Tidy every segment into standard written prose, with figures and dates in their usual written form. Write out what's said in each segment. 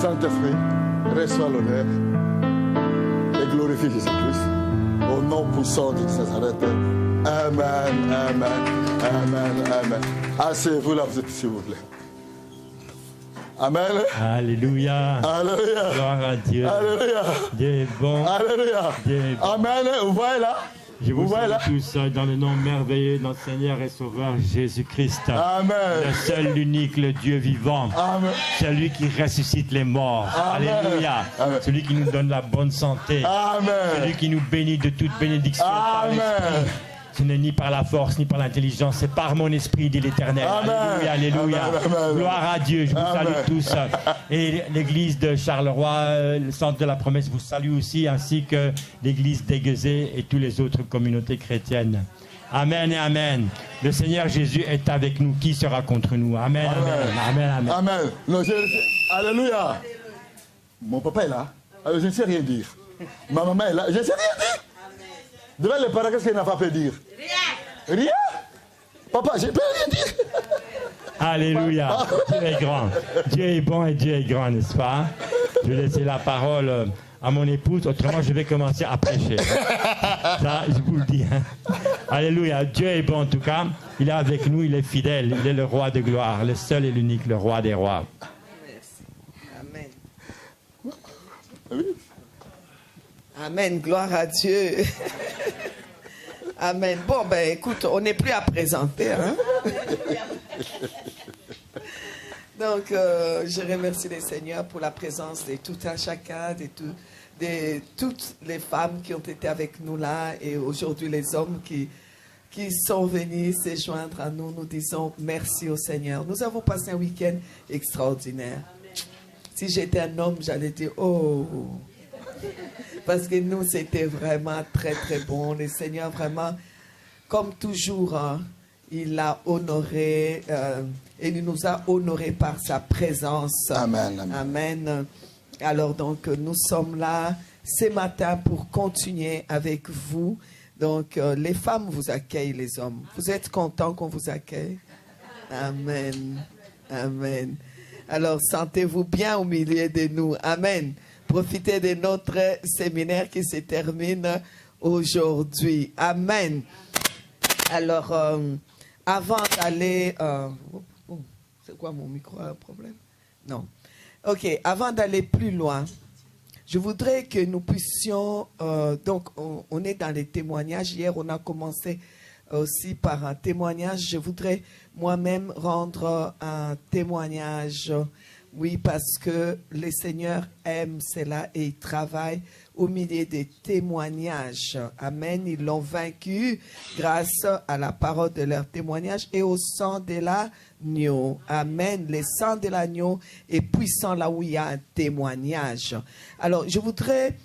Saint-Esprit, reçois l'honneur et glorifie Jésus-Christ. Au nom puissant de Nazareth. Amen, amen, amen, amen. Asseyez-vous là, s'il vous plaît. Amen. Alléluia. Alléluia. Gloire à Dieu. Alléluia. Dieu est bon. Alléluia. Dieu est bon. Amen. Vous voyez là? Je vous salue tous dans le nom merveilleux de notre Seigneur et Sauveur Jésus-Christ. Amen. Le seul, l'unique, le Dieu vivant. Amen. Celui qui ressuscite les morts. Amen. Alléluia. Amen. Celui qui nous donne la bonne santé. Amen. Celui qui nous bénit de toute bénédiction par Amen. l'Esprit. Ce n'est ni par la force, ni par l'intelligence, c'est par mon esprit, dit l'Éternel. Alléluia, alléluia. Amen. Gloire à Dieu, je vous salue tous. Et l'église de Charleroi, le centre de la promesse, vous salue aussi, ainsi que l'église d'Aiguezé et toutes les autres communautés chrétiennes. Amen et amen. Le Seigneur Jésus est avec nous. Qui sera contre nous? Amen, amen, amen, amen. Amen. Non, alléluia. Mon papa est là. Alors, je ne sais rien dire. Ma maman est là. Je ne sais rien dire. Devant les parents, qu'est-ce qu'il n'a pas pu dire? Rien. Rien? Papa, je ne peux rien dire. Alléluia. Dieu est grand. Dieu est bon et Dieu est grand, n'est-ce pas? Je vais laisser la parole à mon épouse, autrement je vais commencer à prêcher. Ça, je vous le dis. Alléluia. Dieu est bon en tout cas. Il est avec nous, il est fidèle. Il est le roi de gloire, le seul et l'unique, le roi des rois. Amen. Amen. Gloire à Dieu. Amen. Bon, ben écoute, on n'est plus à présenter. Hein? Donc, je remercie les Seigneurs pour la présence de tout un chacun, de toutes les femmes qui ont été avec nous là et aujourd'hui les hommes qui sont venus se joindre à nous. Nous disons merci au Seigneur. Nous avons passé un week-end extraordinaire. Si j'étais un homme, j'allais dire oh. Parce que nous, c'était vraiment très, très bon. Le Seigneur, vraiment, comme toujours, hein, il a honoré, et il nous a honorés par sa présence. Amen, amen. Amen. Alors, donc, nous sommes là ce matin pour continuer avec vous. Donc, les femmes vous accueillent, les hommes. Vous êtes contents qu'on vous accueille? Amen. Amen. Alors, sentez-vous bien au milieu de nous. Amen. Profitez de notre séminaire qui se termine aujourd'hui. Amen. Alors, avant d'aller... c'est quoi mon micro a un problème? Non. Ok, avant d'aller plus loin, je voudrais que nous puissions... donc, on est dans les témoignages. Hier, on a commencé aussi par un témoignage. Je voudrais moi-même rendre un témoignage... Oui, parce que le Seigneur aime cela et il travaille au milieu des témoignages. Amen. Ils l'ont vaincu grâce à la parole de leur témoignage et au sang de l'agneau. Amen. Le sang de l'agneau est puissant là où il y a un témoignage. Alors, je voudrais,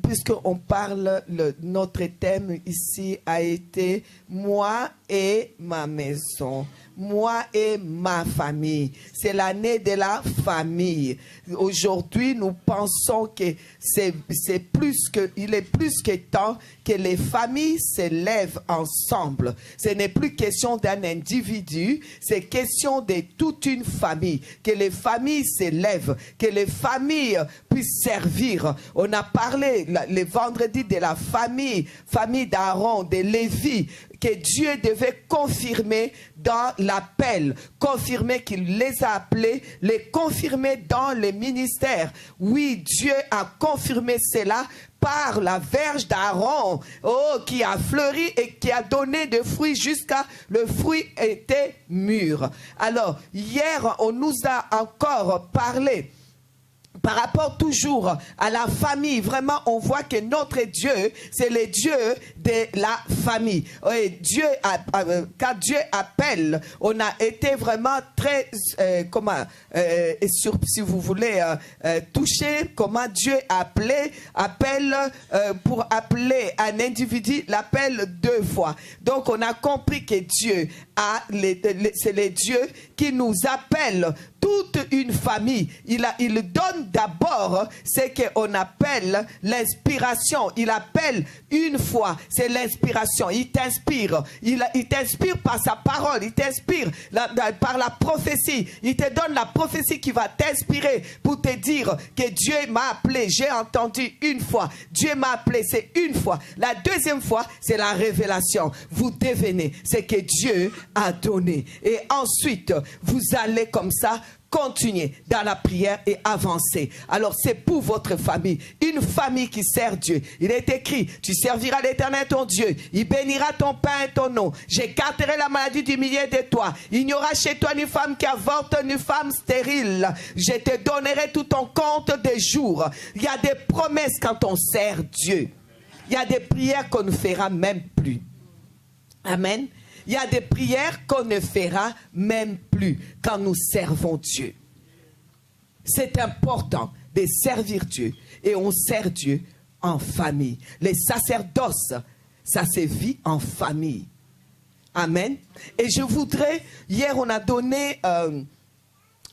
puisqu'on parle, notre thème ici a été « Moi et ma maison ». Moi et ma famille. C'est l'année de la famille. Aujourd'hui, nous pensons que il est plus que temps que les familles se lèvent ensemble. Ce n'est plus question d'un individu, c'est question de toute une famille. Que les familles se lèvent, que les familles puissent servir. On a parlé le vendredi de la famille d'Aaron, de Lévi, que Dieu devait confirmer dans l'appel, confirmer qu'il les a appelés, les confirmer dans le ministère. Oui, Dieu a confirmé cela par la verge d'Aaron, qui a fleuri et qui a donné des fruits jusqu'à le fruit était mûr. Alors, hier, on nous a encore parlé par rapport toujours à la famille. Vraiment, on voit que notre Dieu, c'est le Dieu de la famille. Et Dieu, quand Dieu appelle, on a été vraiment très, si vous voulez, touché comment Dieu appelle pour appeler un individu, l'appelle 2 fois. Donc, on a compris que Dieu c'est le Dieu qui nous appelle toute une famille. Il donne d'abord ce qu'on appelle l'inspiration. Il appelle une fois, c'est l'inspiration. Il t'inspire. Il t'inspire par sa parole. Il t'inspire par la prophétie. Il te donne la prophétie qui va t'inspirer pour te dire que Dieu m'a appelé. J'ai entendu une fois. Dieu m'a appelé, c'est une fois. La deuxième fois, c'est la révélation. Vous devenez ce que Dieu a donné. Et ensuite, vous allez comme ça continuer dans la prière et avancer. Alors c'est pour votre famille, une famille qui sert Dieu. Il est écrit, tu serviras l'Éternel ton Dieu, il bénira ton pain et ton eau, j'écarterai la maladie du milieu de toi, il n'y aura chez toi ni femme qui avorte ni femme stérile, je te donnerai tout ton compte des jours. Il y a des promesses quand on sert Dieu. Il y a des prières qu'on ne fera même plus. Amen. Il y a des prières qu'on ne fera même plus quand nous servons Dieu. C'est important de servir Dieu. Et on sert Dieu en famille. Les sacerdoces, ça se vit en famille. Amen. Et je voudrais, hier on a donné un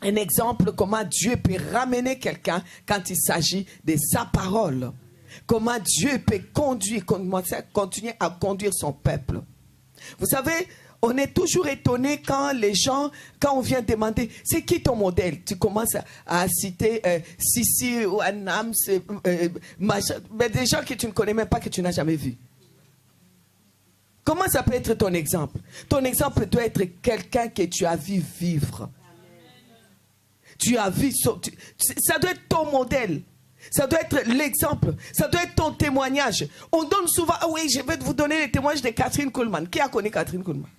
exemple comment Dieu peut ramener quelqu'un quand il s'agit de sa parole. Comment Dieu peut continuer à conduire son peuple. Vous savez, on est toujours étonné quand les gens, quand on vient demander, c'est qui ton modèle? Tu commences à citer Sissi ou Annam, mais des gens que tu ne connais même pas, que tu n'as jamais vus. Comment ça peut être ton exemple? Ton exemple doit être quelqu'un que tu as vu vivre. Tu as vu, ça doit être ton modèle. Ça doit être l'exemple. Ça doit être ton témoignage. On donne souvent, ah oui, je vais vous donner le témoignage de Catherine Kuhlman. Qui a connu Catherine Kuhlman?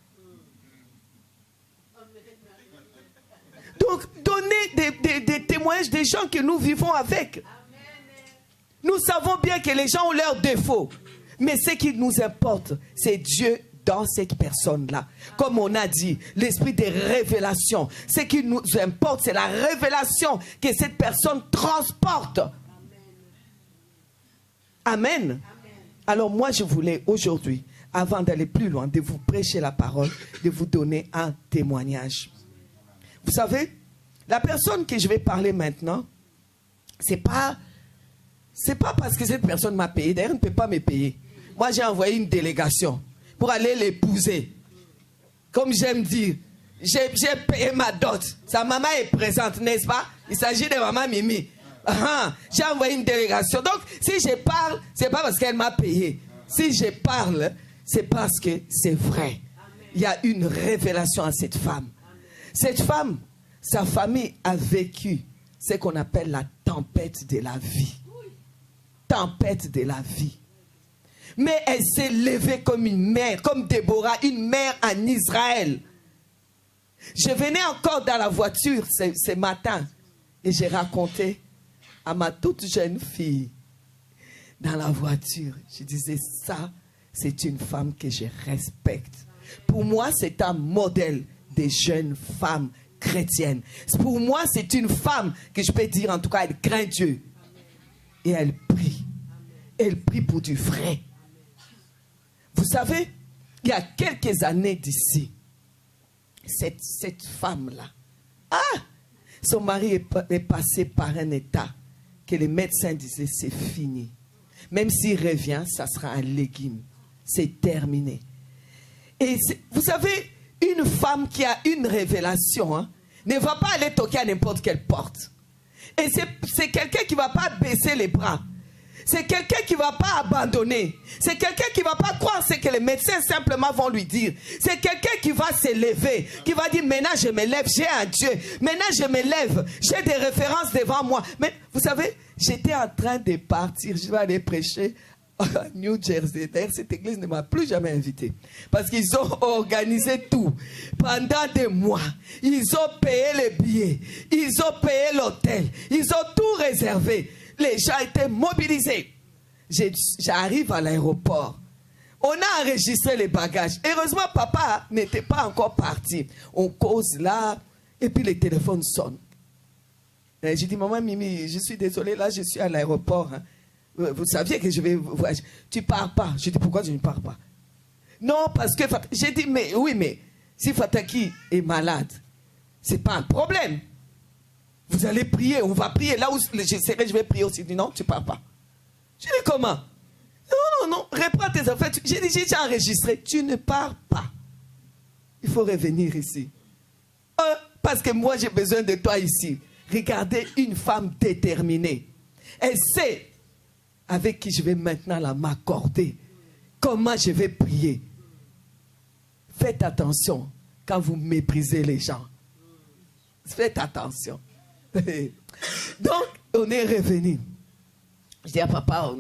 Donc, donnez des témoignages des gens que nous vivons avec. Nous savons bien que les gens ont leurs défauts. Mais ce qui nous importe, c'est Dieu dans cette personne-là. Comme on a dit, l'esprit de révélation. Ce qui nous importe, c'est la révélation que cette personne transporte. Amen. Alors moi, je voulais aujourd'hui, avant d'aller plus loin, de vous prêcher la parole, de vous donner un témoignage. Vous savez, la personne que je vais parler maintenant, c'est pas parce que cette personne m'a payé. D'ailleurs, elle ne peut pas me payer. Moi, j'ai envoyé une délégation pour aller l'épouser. Comme j'aime dire, j'ai payé ma dot. Sa maman est présente, n'est-ce pas? Il s'agit de maman Mimi. J'ai envoyé une délégation. Donc, si je parle, c'est pas parce qu'elle m'a payé. Si je parle, c'est parce que c'est vrai. Il y a une révélation à cette femme. Cette femme, sa famille a vécu ce qu'on appelle la tempête de la vie. Tempête de la vie. Mais elle s'est levée comme une mère, comme Déborah, une mère en Israël. Je venais encore dans la voiture ce matin et j'ai raconté à ma toute jeune fille dans la voiture. Je disais, ça, c'est une femme que je respecte. Pour moi, c'est un modèle des jeunes femmes chrétiennes. Pour moi, c'est une femme que je peux dire, en tout cas, elle craint Dieu. Et elle prie. Elle prie pour du vrai. Vous savez, il y a quelques années d'ici, cette femme-là, son mari est passé par un état que les médecins disaient, c'est fini. Même s'il revient, ça sera un légume. C'est terminé. Et vous savez, une femme qui a une révélation ne va pas aller toquer à n'importe quelle porte. Et c'est quelqu'un qui ne va pas baisser les bras. C'est quelqu'un qui ne va pas abandonner. C'est quelqu'un qui ne va pas croire ce que les médecins simplement vont lui dire. C'est quelqu'un qui va se lever, qui va dire, maintenant je me lève, j'ai un Dieu. Maintenant je me lève, j'ai des références devant moi. Mais vous savez, j'étais en train de partir, je vais aller prêcher à New Jersey. D'ailleurs, cette église ne m'a plus jamais invité. Parce qu'ils ont organisé tout. Pendant des mois, ils ont payé les billets, ils ont payé l'hôtel, ils ont tout réservé. Les gens étaient mobilisés. J'arrive à l'aéroport. On a enregistré les bagages. Heureusement, papa n'était pas encore parti. On cause là, et puis les téléphones sonnent. J'ai dit, maman Mimi, je suis désolée, là, je suis à l'aéroport. Vous saviez que je vais voyager. Tu ne pars pas. Je dis, pourquoi je ne pars pas? Non, parce que... J'ai dit, mais oui, mais si Fataki est malade, ce n'est pas un problème. Vous allez prier, on va prier. Là où j'essaierai, je vais prier aussi. Il dit non, tu ne pars pas. Je dis comment? Non, reprends tes affaires. J'ai dit, j'ai déjà enregistré. Tu ne pars pas. Il faut revenir ici. Parce que moi, j'ai besoin de toi ici. Regardez une femme déterminée. Elle sait avec qui je vais maintenant m'accorder. Comment je vais prier. Faites attention quand vous méprisez les gens. Faites attention. Donc, on est revenu. Je dis à papa,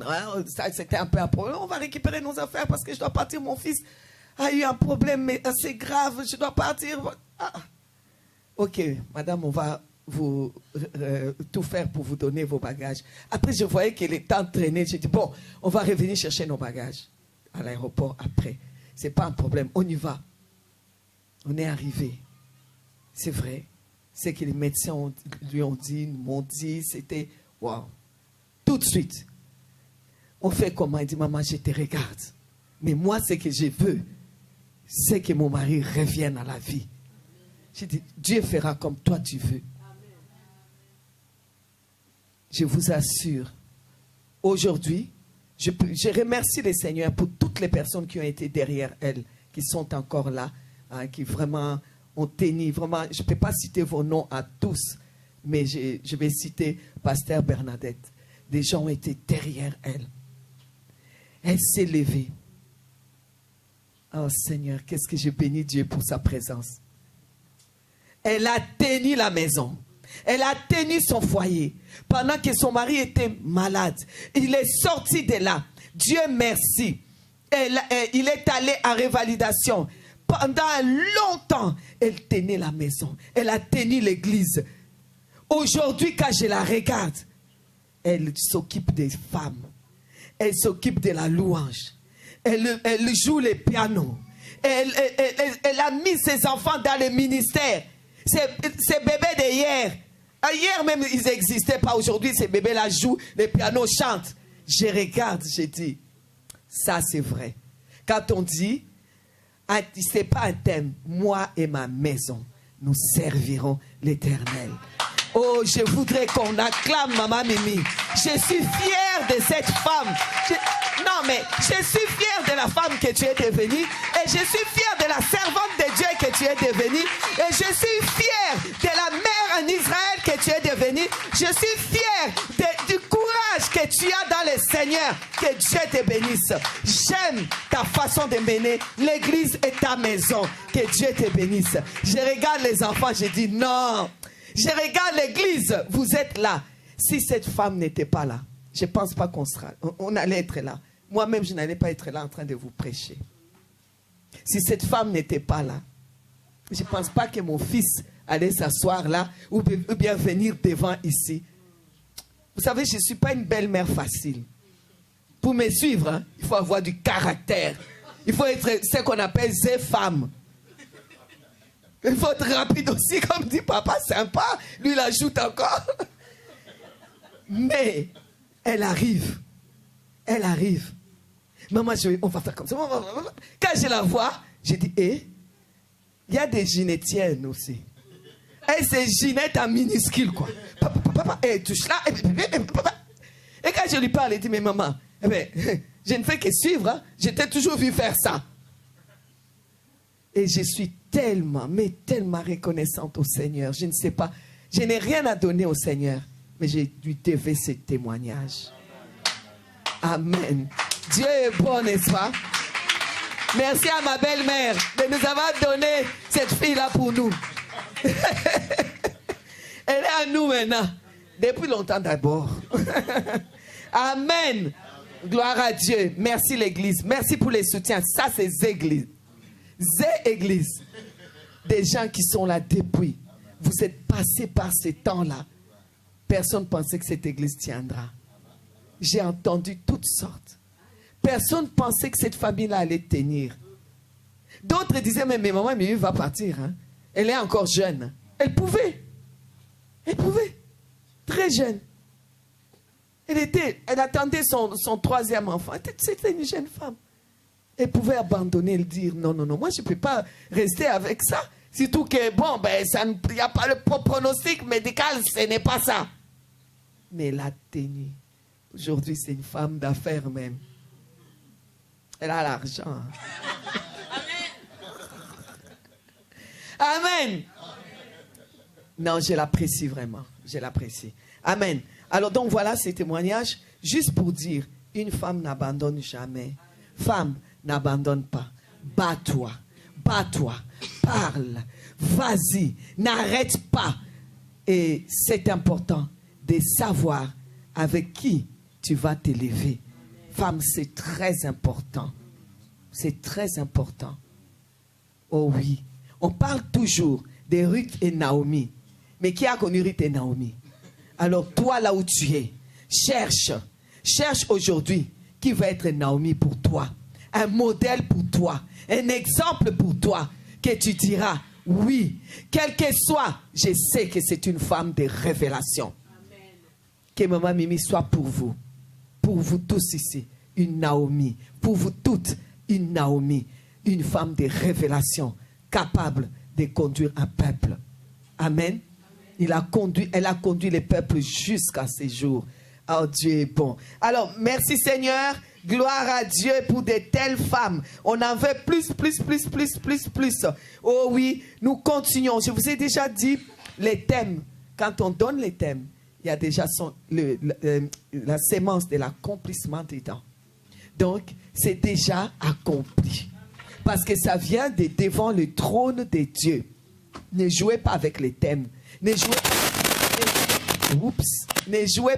ça c'était un peu un problème. On va récupérer nos affaires parce que je dois partir. Mon fils a eu un problème assez grave. Je dois partir. Ok, madame, on va vous tout faire pour vous donner vos bagages. Après, je voyais qu'il était entraîné. J'ai dit, bon, on va revenir chercher nos bagages à l'aéroport après. C'est pas un problème, on y va. On est arrivé. C'est vrai. C'est que les médecins lui ont dit, m'ont dit, c'était waouh. Tout de suite. On fait comment? Il dit, maman, je te regarde. Mais moi, ce que je veux, c'est que mon mari revienne à la vie. J'ai dit, Dieu fera comme toi tu veux. Je vous assure, aujourd'hui, je remercie le Seigneur pour toutes les personnes qui ont été derrière elle, qui sont encore là, hein, qui vraiment ont tenu. Vraiment, je ne peux pas citer vos noms à tous, mais je vais citer Pasteur Bernadette. Des gens ont été derrière elle. Elle s'est levée. Oh Seigneur, qu'est-ce que je bénis Dieu pour sa présence. Elle a tenu la maison. Elle a tenu son foyer. Pendant que son mari était malade. Il est sorti de là. Dieu merci. Il est allé à révalidation. Pendant longtemps, elle tenait la maison. Elle a tenu l'église. Aujourd'hui, quand je la regarde, elle s'occupe des femmes. Elle s'occupe de la louange. Elle joue le piano. Elle a mis ses enfants dans le ministère. Ces bébés d'hier. Hier même, ils n'existaient pas. Aujourd'hui, ces bébés-là jouent le piano, chantent. Je regarde, je dis, ça c'est vrai. Quand on dit, c'est pas un thème, moi et ma maison, nous servirons l'Éternel. Oh, je voudrais qu'on acclame Maman Mimi. Je suis fière de cette femme. Non, mais je suis fière de la femme que tu es devenue. Et je suis fière de la servante de Dieu que tu es devenue. Et je suis fière de la mère en Israël que tu es devenue. Je suis fière du courage que tu as dans le Seigneur. Que Dieu te bénisse. J'aime ta façon de mener. L'église est ta maison. Que Dieu te bénisse. Je regarde les enfants, je dis non. Je regarde l'église, vous êtes là. Si cette femme n'était pas là, je ne pense pas on allait être là. Moi-même, je n'allais pas être là en train de vous prêcher. Si cette femme n'était pas là, je ne pense pas que mon fils allait s'asseoir là ou bien venir devant ici. Vous savez, je ne suis pas une belle-mère facile. Pour me suivre, hein, il faut avoir du caractère. Il faut être ce qu'on appelle ces femmes. Il faut être rapide aussi, comme dit papa, sympa. Lui, il ajoute encore. Mais, elle arrive. Elle arrive. Maman, on va faire comme ça. Quand je la vois, je dis, il y a des Ginettiennes aussi. Et c'est Ginette en minuscule, quoi. Papa, elle touche là. Et quand je lui parle, elle dit, mais maman, je ne fais que suivre. Hein. Je t'ai toujours vu faire ça. Et je suis tellement reconnaissante au Seigneur. Je ne sais pas, je n'ai rien à donner au Seigneur, mais je lui devais ce témoignage. Amen. Dieu est bon, n'est-ce pas? Merci à ma belle-mère de nous avoir donné cette fille-là pour nous. Elle est à nous maintenant. Depuis longtemps d'abord. Amen. Gloire à Dieu. Merci l'Église. Merci pour les soutiens. Ça, c'est l'Église. Église, des gens qui sont là depuis. Vous êtes passés par ces temps-là. Personne ne pensait que cette église tiendra. J'ai entendu toutes sortes. Personne ne pensait que cette famille-là allait tenir. D'autres disaient, mais maman, mais elle va partir. Hein. Elle est encore jeune. Elle pouvait. Très jeune. Elle attendait son troisième enfant. C'était une jeune femme. Elle pouvait abandonner et dire, non, moi je ne peux pas rester avec ça. Surtout que, bon, ben, il n'y a pas le pronostic médical, ce n'est pas ça. Mais elle a tenu. Aujourd'hui, c'est une femme d'affaires même. Elle a l'argent. Amen. Non, je l'apprécie vraiment. Je l'apprécie. Amen. Alors donc voilà ces témoignages, juste pour dire, une femme n'abandonne jamais. Femme, n'abandonne pas. Bats-toi. Bats-toi. Parle. Vas-y. N'arrête pas. Et c'est important de savoir avec qui tu vas t'élever. Femme, c'est très important. C'est très important. Oh oui. On parle toujours de Ruth et Naomi. Mais qui a connu Ruth et Naomi? Alors toi, là où tu es, cherche aujourd'hui qui va être Naomi pour toi. Un modèle pour toi. Un exemple pour toi. Que tu diras, oui, quel que soit, je sais que c'est une femme de révélation. Amen. Que Maman Mimi soit pour vous tous ici, une Naomi. Pour vous toutes, une Naomi. Une femme de révélation, capable de conduire un peuple. Amen. Elle a conduit les peuples jusqu'à ces jours. Oh, Dieu est bon. Alors, merci Seigneur. Gloire à Dieu pour de telles femmes. On en veut plus. Oh oui, nous continuons. Je vous ai déjà dit les thèmes. Quand on donne les thèmes, il y a déjà la sémence de l'accomplissement dedans. Donc, c'est déjà accompli. Parce que ça vient de devant le trône de Dieu. Ne jouez pas avec les thèmes. Ne jouez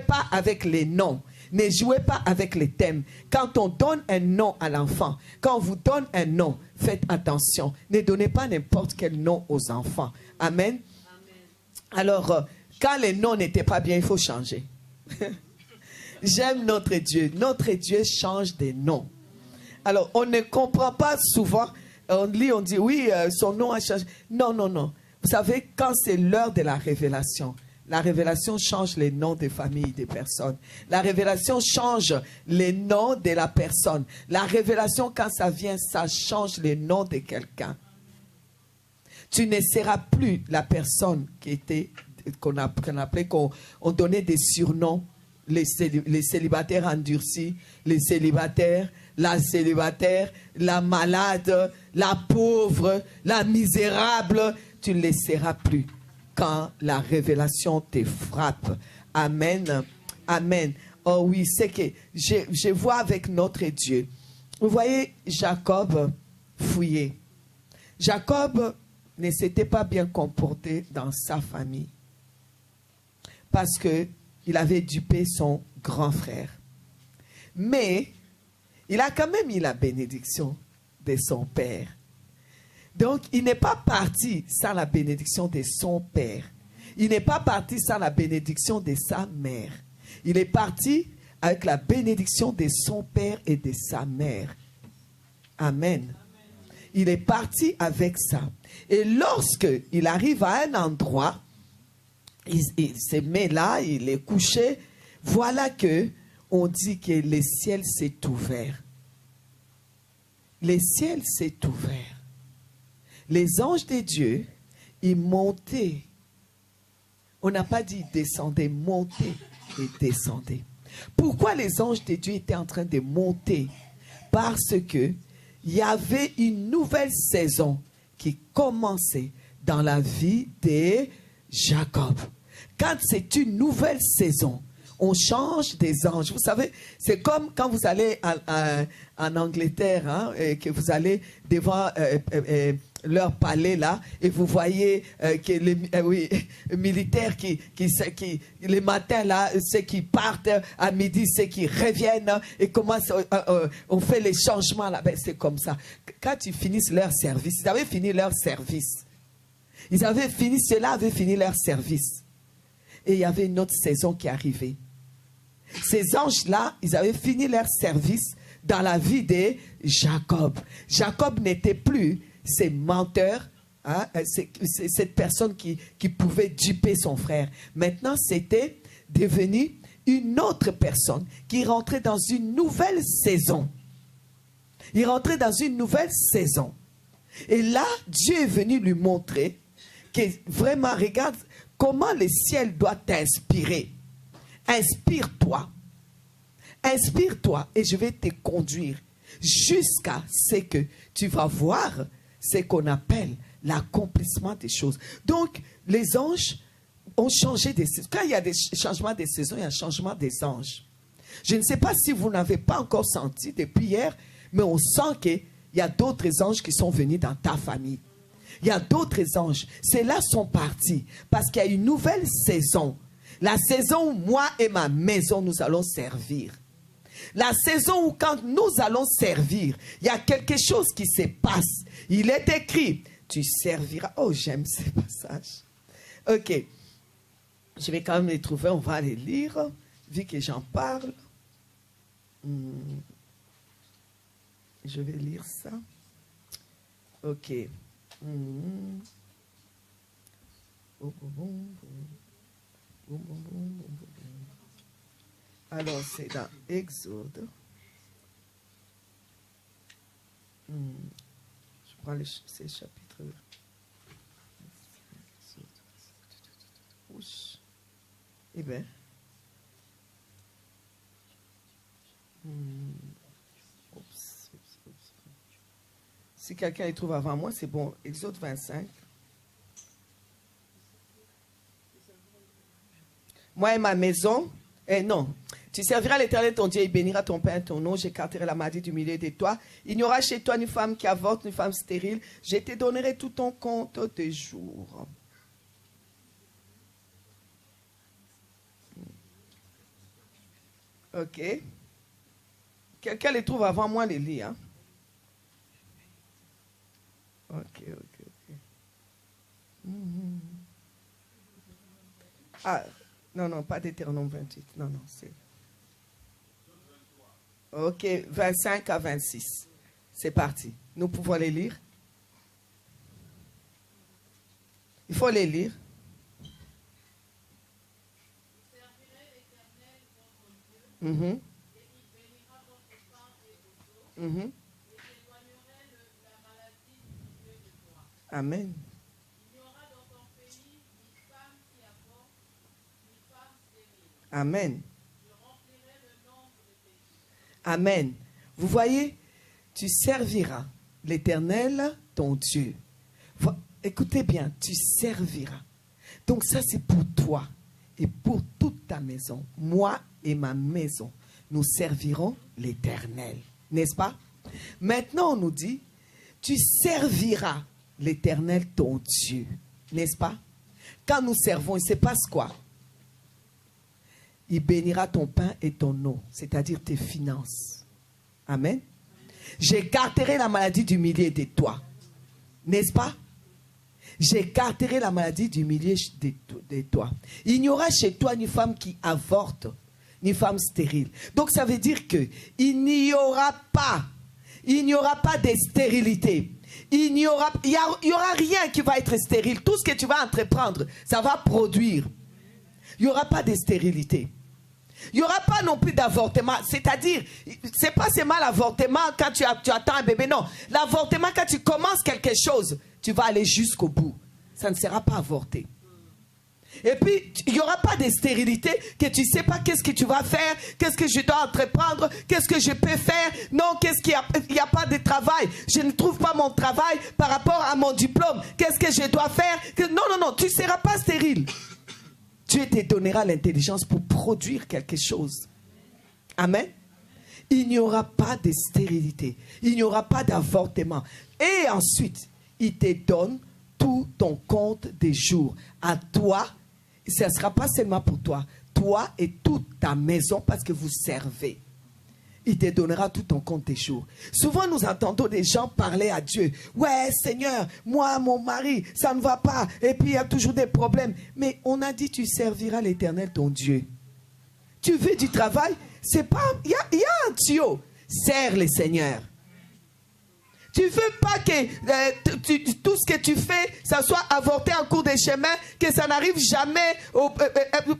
pas avec les noms. Ne jouez pas avec les thèmes. Quand on donne un nom à l'enfant, quand on vous donne un nom, faites attention. Ne donnez pas n'importe quel nom aux enfants. Amen. Alors, quand les noms n'étaient pas bien, il faut changer. J'aime notre Dieu. Notre Dieu change des noms. Alors, on ne comprend pas souvent. On lit, on dit, oui, son nom a changé. Non. Vous savez, quand c'est l'heure de la révélation change les noms des familles, des personnes. La révélation change les noms de la personne. La révélation, quand ça vient, ça change les noms de quelqu'un. Tu ne seras plus la personne qu'on donnait des surnoms, les célibataires endurcis, les célibataires, la célibataire, la malade, la pauvre, la misérable. Tu ne les seras plus quand la révélation te frappe. Amen. Amen. Oh oui, c'est que je vois avec notre Dieu. Vous voyez, Jacob fouillé. Jacob ne s'était pas bien comporté dans sa famille. Parce qu'il avait dupé son grand frère. Mais il a quand même eu la bénédiction de son père. Donc, il n'est pas parti sans la bénédiction de son père. Il n'est pas parti sans la bénédiction de sa mère. Il est parti avec la bénédiction de son père et de sa mère. Amen. Il est parti avec ça. Et lorsque il arrive à un endroit, il se met là, il est couché. Voilà que on dit que le ciel s'est ouvert. Le ciel s'est ouvert. Les anges de Dieu, ils montaient. On n'a pas dit descendez, montez et descendez. Pourquoi les anges de Dieu étaient en train de monter? Parce que il y avait une nouvelle saison qui commençait dans la vie de Jacob. Quand c'est une nouvelle saison, on change des anges. Vous savez, c'est comme quand vous allez en Angleterre, hein, et que vous allez devant leur palais là, et vous voyez que les militaires qui les matins là, ceux qui partent à midi, ceux qui reviennent, et comment on fait les changements là. Ben, c'est comme ça. Quand ils finissent leur service, ils avaient fini leur service. Ceux-là avaient fini leur service. Et il y avait une autre saison qui arrivait. Ces anges-là, ils avaient fini leur service dans la vie de Jacob. Jacob n'était plus ces menteurs, hein, cette personne qui pouvait duper son frère. Maintenant, c'était devenu une autre personne qui rentrait dans une nouvelle saison. Il rentrait dans une nouvelle saison. Et là, Dieu est venu lui montrer que vraiment, regarde comment le ciel doit t'inspirer. Inspire-toi. Inspire-toi et je vais te conduire jusqu'à ce que tu vas voir ce qu'on appelle l'accomplissement des choses. Donc, les anges ont changé des saisons. Quand il y a des changements des saisons, il y a un changement des anges. Je ne sais pas si vous n'avez pas encore senti depuis hier, mais on sent qu'il y a d'autres anges qui sont venus dans ta famille. Il y a d'autres anges. Ceux-là sont partis parce qu'il y a une nouvelle saison. La saison où moi et ma maison, nous allons servir. La saison où quand nous allons servir, il y a quelque chose qui se passe. Il est écrit, tu serviras. Oh, j'aime ces passages. Ok. Je vais quand même les trouver, on va les lire, vu que j'en parle. Je vais lire ça. Ok. Alors, c'est dans Exode. Je prends ces chapitres. Eh bien. Si quelqu'un les trouve avant moi, c'est bon. Exode 25. Moi et ma maison, non. Tu serviras l'Éternel ton Dieu, il bénira ton pain et ton eau. J'écarterai la maladie du milieu de toi. Il n'y aura chez toi ni femme qui avorte, ni femme stérile. Je te donnerai tout ton compte de jours. Ok. Quelqu'un les trouve avant moi, les lit. Hein? Ok. Ah, non, pas Deutéronome 28. Non, c'est... Ok, 25 à 26. C'est parti. Nous pouvons les lire. Il faut les lire. Amen. Amen. Amen. Vous voyez, tu serviras l'Éternel, ton Dieu. Écoutez bien, tu serviras. Donc ça, c'est pour toi et pour toute ta maison. Moi et ma maison, nous servirons l'Éternel. N'est-ce pas? Maintenant, on nous dit, tu serviras l'Éternel, ton Dieu. N'est-ce pas? Quand nous servons, il se passe quoi? Il bénira ton pain et ton eau, c'est-à-dire tes finances. Amen. J'écarterai la maladie du milieu de toi. N'est-ce pas? J'écarterai la maladie du milieu de toi. Il n'y aura chez toi ni femme qui avorte, ni femme stérile. Donc ça veut dire que il n'y aura pas de stérilité. Il n'y aura rien qui va être stérile. Tout ce que tu vas entreprendre, ça va produire. Il n'y aura pas de stérilité. Il n'y aura pas non plus d'avortement. C'est-à-dire, c'est pas seulement l'avortement quand tu attends un bébé. Non, l'avortement quand tu commences quelque chose, tu vas aller jusqu'au bout. Ça ne sera pas avorté. Et puis, il n'y aura pas de stérilité, que tu ne sais pas qu'est-ce que tu vas faire, qu'est-ce que je dois entreprendre, qu'est-ce que je peux faire. Non, il n'y a pas de travail. Je ne trouve pas mon travail par rapport à mon diplôme. Qu'est-ce que je dois faire? Non, tu ne seras pas stérile. Dieu te donnera l'intelligence pour produire quelque chose. Amen. Il n'y aura pas de stérilité. Il n'y aura pas d'avortement. Et ensuite, il te donne tout ton compte des jours. À toi, ce ne sera pas seulement pour toi. Toi et toute ta maison parce que vous servez. Il te donnera tout ton compte des jours. Souvent, nous entendons des gens parler à Dieu. Ouais, Seigneur, moi, mon mari, ça ne va pas. Et puis, il y a toujours des problèmes. Mais on a dit, tu serviras l'Éternel, ton Dieu. Tu veux du travail? C'est pas... Il y a un tuyau. Sers le Seigneur. Tu veux pas que tout ce que tu fais, ça soit avorté en cours de chemin, que ça n'arrive jamais.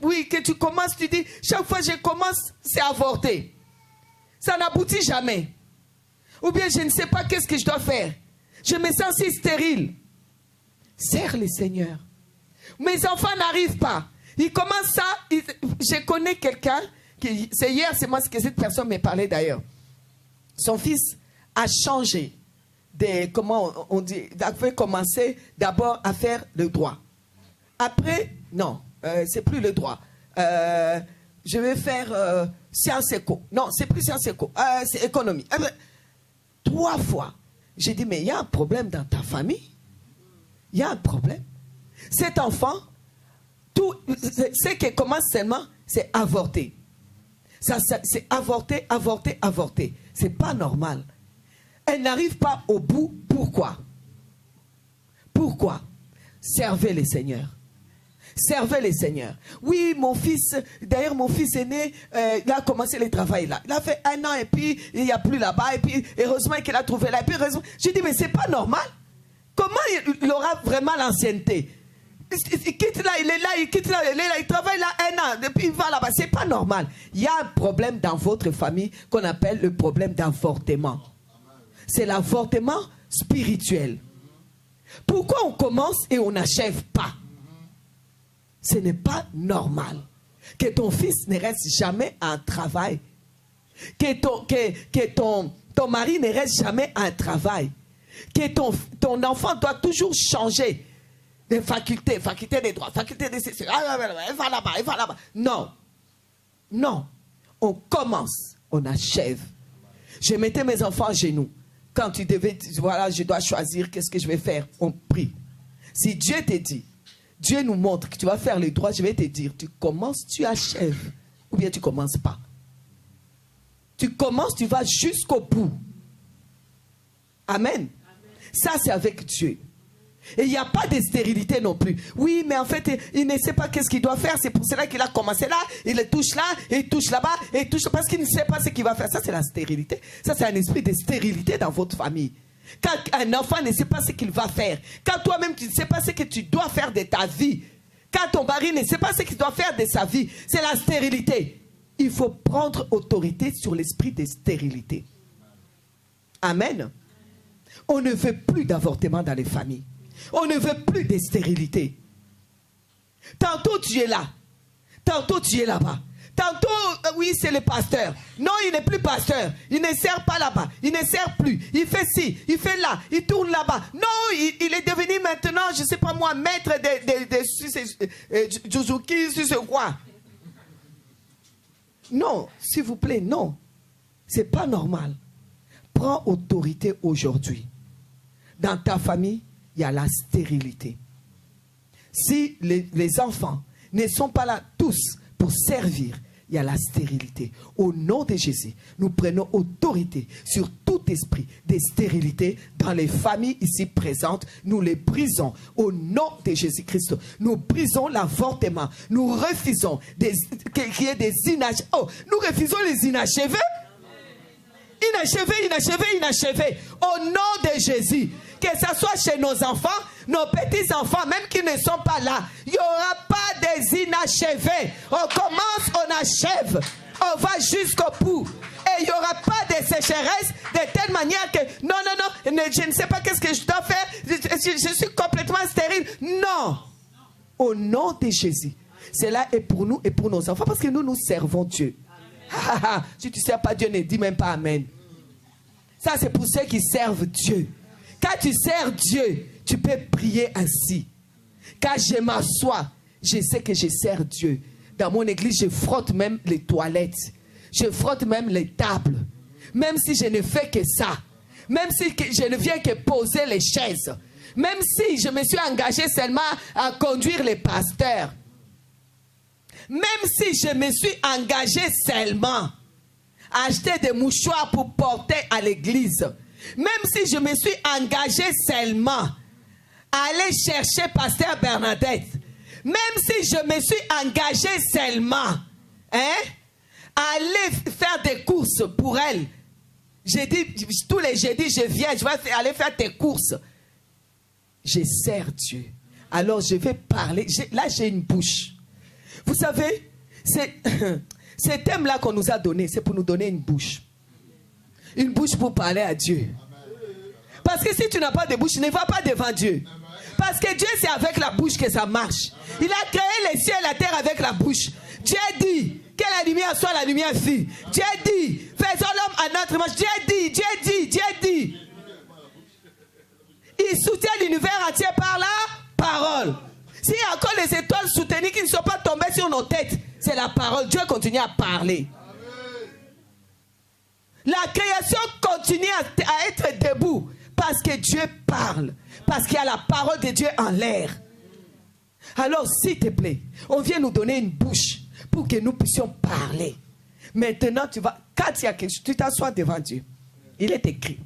Oui, que tu commences, tu dis, chaque fois que je commence, c'est avorté. Ça n'aboutit jamais. Ou bien je ne sais pas qu'est-ce que je dois faire. Je me sens si stérile. Sers le Seigneur. Mes enfants n'arrivent pas. Ils commencent ça. Je connais quelqu'un, c'est hier, c'est moi que cette personne m'a parlé d'ailleurs. Son fils a changé. Comment on dit, il avait commencé d'abord à faire le droit. Après, non, c'est plus le droit. Je vais faire sciences éco. Non, c'est plus sciences éco. C'est économie. 3 fois. J'ai dit, mais il y a un problème dans ta famille. Il y a un problème. Cet enfant, tout ce qui commence seulement, c'est avorter. C'est avorter, avorter, avorter. C'est pas normal. Elle n'arrive pas au bout. Pourquoi? Pourquoi? Servez les seigneurs. Servez les seigneurs. Oui, mon fils, d'ailleurs mon fils aîné, il a commencé le travail là. Il a fait 1 an et puis il n'y a plus là-bas. Et puis heureusement qu'il a trouvé là. Et puis heureusement, j'ai dit, mais c'est pas normal. Comment il aura vraiment l'ancienneté? Il quitte là, il est là, il quitte là, il est là, il travaille là 1 an, et puis il va là-bas. C'est pas normal. Il y a un problème dans votre famille qu'on appelle le problème d'avortement. C'est l'avortement spirituel. Pourquoi on commence et on n'achève pas? Ce n'est pas normal que ton fils ne reste jamais à un travail. Que ton mari ne reste jamais à un travail. Que ton enfant doit toujours changer de faculté des droits, faculté des... Elle va là-bas, elle va là-bas. Non. Non. On commence, on achève. Je mettais mes enfants à genoux. Quand tu devais, voilà, je dois choisir, qu'est-ce que je vais faire? On prie. Si Dieu te dit, Dieu nous montre que tu vas faire les droits, je vais te dire, tu commences, tu achèves. Ou bien tu ne commences pas. Tu commences, tu vas jusqu'au bout. Amen. Ça, c'est avec Dieu. Et il n'y a pas de stérilité non plus. Oui, mais en fait, il ne sait pas qu'est-ce qu'il doit faire. C'est pour cela qu'il a commencé là, il le touche là, il touche là-bas, il touche parce qu'il ne sait pas ce qu'il va faire. Ça, c'est la stérilité. Ça, c'est un esprit de stérilité dans votre famille. Quand un enfant ne sait pas ce qu'il va faire, quand toi-même tu ne sais pas ce que tu dois faire de ta vie, quand ton mari ne sait pas ce qu'il doit faire de sa vie, c'est la stérilité. Il faut prendre autorité sur l'esprit de stérilité. Amen. On ne veut plus d'avortement dans les familles. On ne veut plus de stérilité. Tantôt tu es là, tantôt tu es là-bas. Tantôt, oui, c'est le pasteur. Non, il n'est plus pasteur. Il ne sert pas là-bas. Il ne sert plus. Il fait ci, il fait là, il tourne là-bas. Non, il est devenu maintenant, je ne sais pas moi, maître de Juzuki, sur ce quoi. Non, s'il vous plaît, non. Ce n'est pas normal. Prends autorité aujourd'hui. Dans ta famille, il y a la stérilité. Si les enfants ne sont pas là tous pour servir, il y a la stérilité. Au nom de Jésus, nous prenons autorité sur tout esprit de stérilité dans les familles ici présentes. Nous les brisons au nom de Jésus-Christ. Nous brisons l'avortement. Nous refusons qu'il y ait des inachevés. Oh, nous refusons les inachevés. Inachevés. Au nom de Jésus. Que ce soit chez nos enfants, nos petits-enfants, même qui ne sont pas là. Il n'y aura pas des inachevés. On commence, on achève. On va jusqu'au bout. Et il n'y aura pas de sécheresse de telle manière que non, je ne sais pas qu'est-ce que je dois faire. Je suis complètement stérile. Non. Au nom de Jésus. Cela est pour nous et pour nos enfants parce que nous servons Dieu. Si tu ne sers pas Dieu, ne dis même pas Amen. Ça, c'est pour ceux qui servent Dieu. Quand tu sers Dieu, tu peux prier ainsi. Quand je m'assois, je sais que je sers Dieu. Dans mon église, je frotte même les toilettes. Je frotte même les tables. Même si je ne fais que ça. Même si je ne viens que poser les chaises. Même si je me suis engagé seulement à conduire les pasteurs. Même si je me suis engagé seulement à acheter des mouchoirs pour porter à l'église. Même si je me suis engagé seulement à aller chercher pasteur Bernadette. Même si je me suis engagé seulement à aller faire des courses pour elle. J'ai dit, tous les jeudis, je viens, je vais aller faire tes courses. Je sers Dieu. Alors je vais parler. Là, j'ai une bouche. Vous savez, ce thème-là qu'on nous a donné, c'est pour nous donner une bouche. Une bouche pour parler à Dieu. Parce que si tu n'as pas de bouche, ne va pas devant Dieu. Parce que Dieu, c'est avec la bouche que ça marche. Il a créé les cieux et la terre avec la bouche. Dieu dit que la lumière soit, la lumière fut. Dieu dit, faisons l'homme à notre image. Dieu dit. Il soutient l'univers entier par la parole. S'il y a encore les étoiles soutenues qui ne sont pas tombées sur nos têtes, c'est la parole. Dieu continue à parler. La création continue à être debout parce que Dieu parle. Parce qu'il y a la parole de Dieu en l'air. Alors, s'il te plaît, on vient nous donner une bouche pour que nous puissions parler. Maintenant, quand il y a quelque chose, tu t'assois devant Dieu. Il est écrit.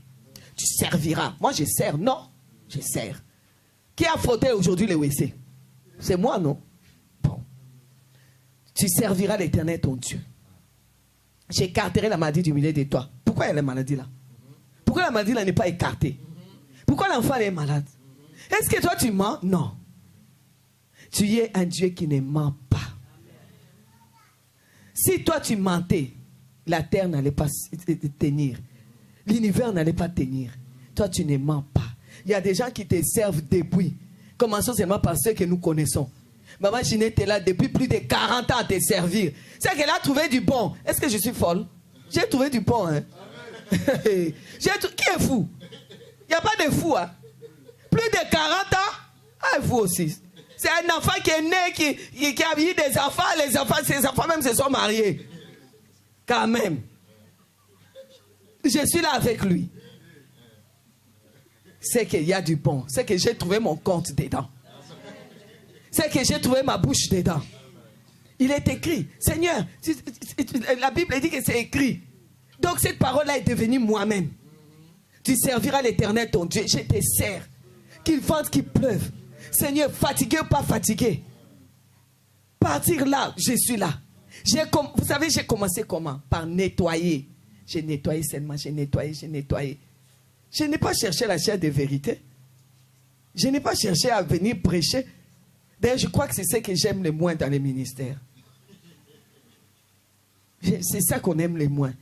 Tu serviras. Moi, je sers. Non, je sers. Qui a frotté aujourd'hui le WC? C'est moi, non? Bon. Tu serviras l'Éternel, ton Dieu. J'écarterai la maladie du milieu de toi. Pourquoi il y a la maladie là? Pourquoi la maladie là n'est pas écartée? Pourquoi l'enfant est malade? Est-ce que toi tu mens? Non. Tu es un Dieu qui ne ment pas. Si toi tu mentais, la terre n'allait pas tenir. L'univers n'allait pas tenir. Toi tu ne mens pas. Il y a des gens qui te servent depuis. Commençons seulement par ceux que nous connaissons. Maman Ginette est là depuis plus de 40 ans à te servir. C'est qu'elle a trouvé du bon. Est-ce que je suis folle? J'ai trouvé du bon. Hein? Qui est fou? Il n'y a pas de fou. Hein? Plus de 40 ans, ah, fou aussi. C'est un enfant qui est né, qui a eu des enfants. Ses enfants même se sont mariés. Quand même. Je suis là avec lui. C'est qu'il y a du bon. C'est que j'ai trouvé mon compte dedans. C'est que j'ai trouvé ma bouche dedans. Il est écrit. Seigneur, la Bible dit que c'est écrit. Donc cette parole-là est devenue moi-même. Tu serviras l'Éternel ton Dieu. Je te sers. Qu'il vente, qu'il pleuve. Seigneur, fatigué ou pas fatigué. Partir là, je suis là. Vous savez, j'ai commencé comment? Par nettoyer. J'ai nettoyé seulement, j'ai nettoyé. Je n'ai pas cherché la chair de vérité. Je n'ai pas cherché à venir prêcher. D'ailleurs, je crois que c'est ce que j'aime le moins dans les ministères. C'est ça qu'on aime le moins.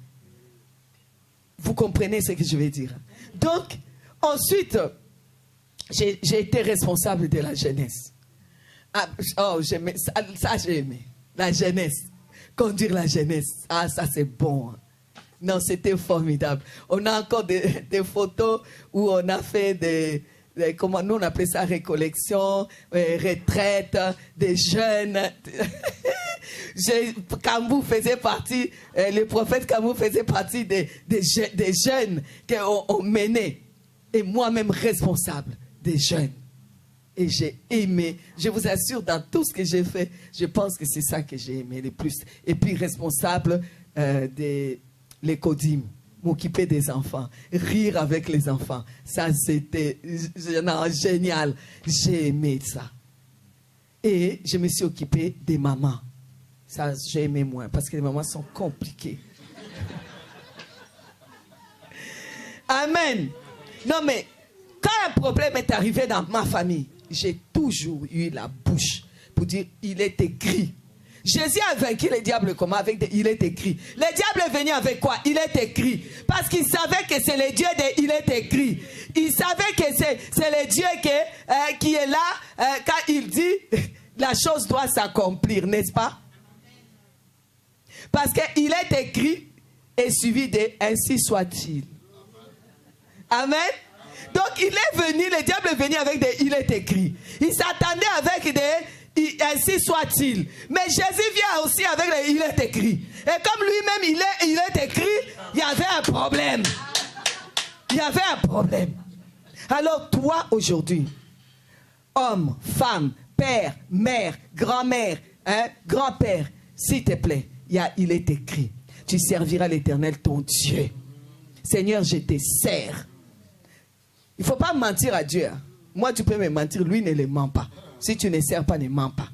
Vous comprenez ce que je veux dire? Donc, ensuite, j'ai été responsable de la jeunesse. Ah, oh, ça j'ai aimé. La jeunesse. Conduire la jeunesse. Ah, ça c'est bon. Non, c'était formidable. On a encore des photos où on a fait comment nous on appelait ça, récollection, retraite, des jeunes. Kambou faisait partie, le prophète Kambou faisait partie des jeunes qu'on menait. Et moi-même responsable des jeunes. Et j'ai aimé, je vous assure, dans tout ce que j'ai fait, je pense que c'est ça que j'ai aimé le plus. Et puis responsable de l'écodime, m'occuper des enfants, rire avec les enfants. Ça, c'était génial. J'ai aimé ça. Et je me suis occupé des mamans. Ça, j'ai aimé moins, parce que les mamans sont compliquées. Amen. Non, mais quand un problème est arrivé dans ma famille, j'ai toujours eu la bouche pour dire, il est écrit. Jésus a vaincu le diable comment? Il est écrit. Le diable est venu avec quoi? Il est écrit. Parce qu'il savait que c'est le Dieu de il est écrit. Il savait que c'est le Dieu qui est là quand il dit la chose doit s'accomplir, n'est-ce pas? Parce qu'il est écrit et suivi de ainsi soit-il. Amen. Donc il est venu, le diable est venu avec des il est écrit. Il s'attendait avec des ainsi soit-il. Mais Jésus vient aussi avec les il est écrit. Et comme lui-même il est écrit, il y avait un problème. Il y avait un problème. Alors toi aujourd'hui, homme, femme, père, mère, grand-mère, grand-père, s'il te plaît, il est écrit. Tu serviras l'Éternel ton Dieu. Seigneur, je te sers. Il ne faut pas mentir à Dieu. Moi, tu peux me mentir, lui ne le ment pas. Si tu ne sers pas, ne mens pas.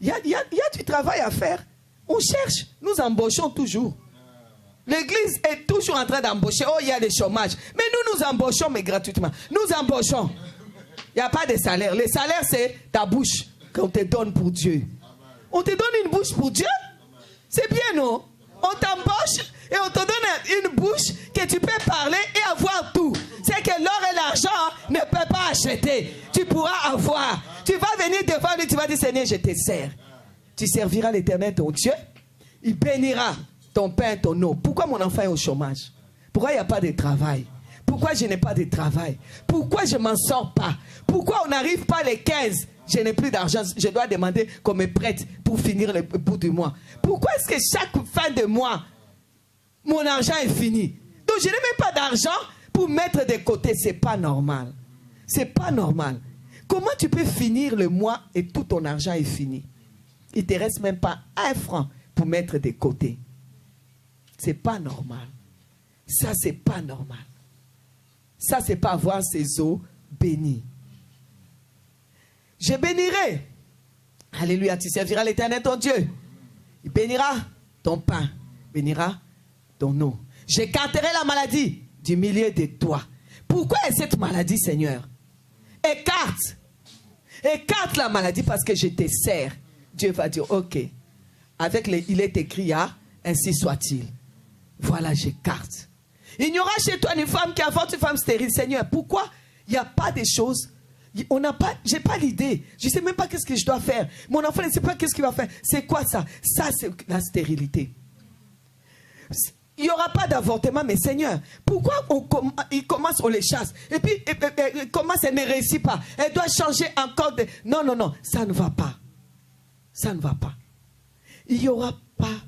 Il y a du travail à faire. On cherche, nous embauchons toujours. L'église est toujours en train d'embaucher. Oh, il y a le chômage. Mais nous embauchons, mais gratuitement. Nous embauchons. Il n'y a pas de salaire. Le salaire, c'est ta bouche qu'on te donne pour Dieu. On te donne une bouche pour Dieu? C'est bien, non? On t'embauche et on te donne une bouche que tu peux parler et avoir tout. C'est que l'or et l'argent ne peuvent pas acheter. Tu pourras avoir. Tu vas venir devant lui, tu vas dire, Seigneur, je te sers. Tu serviras l'Éternel, ton Dieu. Il bénira ton pain, ton eau. Pourquoi mon enfant est au chômage? Pourquoi il n'y a pas de travail? Pourquoi je n'ai pas de travail? Pourquoi je ne m'en sors pas? Pourquoi on n'arrive pas les 15? Je n'ai plus d'argent, je dois demander qu'on me prête pour finir le bout du mois. Pourquoi est-ce que chaque fin de mois, mon argent est fini? Donc je n'ai même pas d'argent pour mettre de côté. Ce n'est pas normal. Ce n'est pas normal. Comment tu peux finir le mois et tout ton argent est fini? Il ne te reste même pas un franc pour mettre de côté. Ce n'est pas normal. Ça, ce n'est pas normal. Ça, ce n'est pas avoir ses eaux bénies. Je bénirai. Alléluia, tu serviras l'Éternel ton Dieu. Il bénira ton pain, bénira ton eau. J'écarterai la maladie du milieu de toi. Pourquoi est cette maladie, Seigneur? Écarte. Écarte la maladie parce que je te sers. Dieu va dire, ok. Avec il est écrit, ainsi soit-il. Voilà, j'écarte. Il n'y aura chez toi une femme qui avorte, une femme stérile. Seigneur, pourquoi il n'y a pas des choses? Je n'ai pas l'idée. Je ne sais même pas qu'est-ce que je dois faire. Mon enfant ne sait pas qu'est-ce qu'il va faire. C'est quoi ça? Ça, c'est la stérilité. Il n'y aura pas d'avortement, mais Seigneur, pourquoi il commence, on les chasse? Et puis, il commence, elle ne réussit pas. Elle doit changer encore de... Non, non, non, ça ne va pas. Ça ne va pas. Il n'y aura pas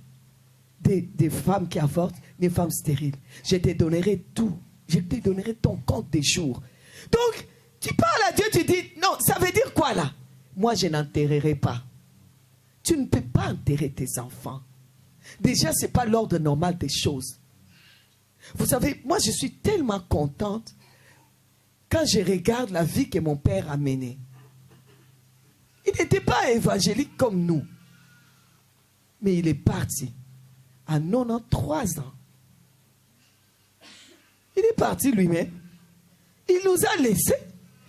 des femmes qui avortent, des femmes stériles. Je te donnerai tout. Je te donnerai ton compte des jours. Donc, tu parles à Dieu, tu dis, non, ça veut dire quoi là? Moi, je n'enterrerai pas. Tu ne peux pas enterrer tes enfants. Déjà, ce n'est pas l'ordre normal des choses. Vous savez, moi, je suis tellement contente quand je regarde la vie que mon père a menée. Il n'était pas évangélique comme nous. Mais il est parti à 93 ans. Il est parti lui-même. Il nous a laissés.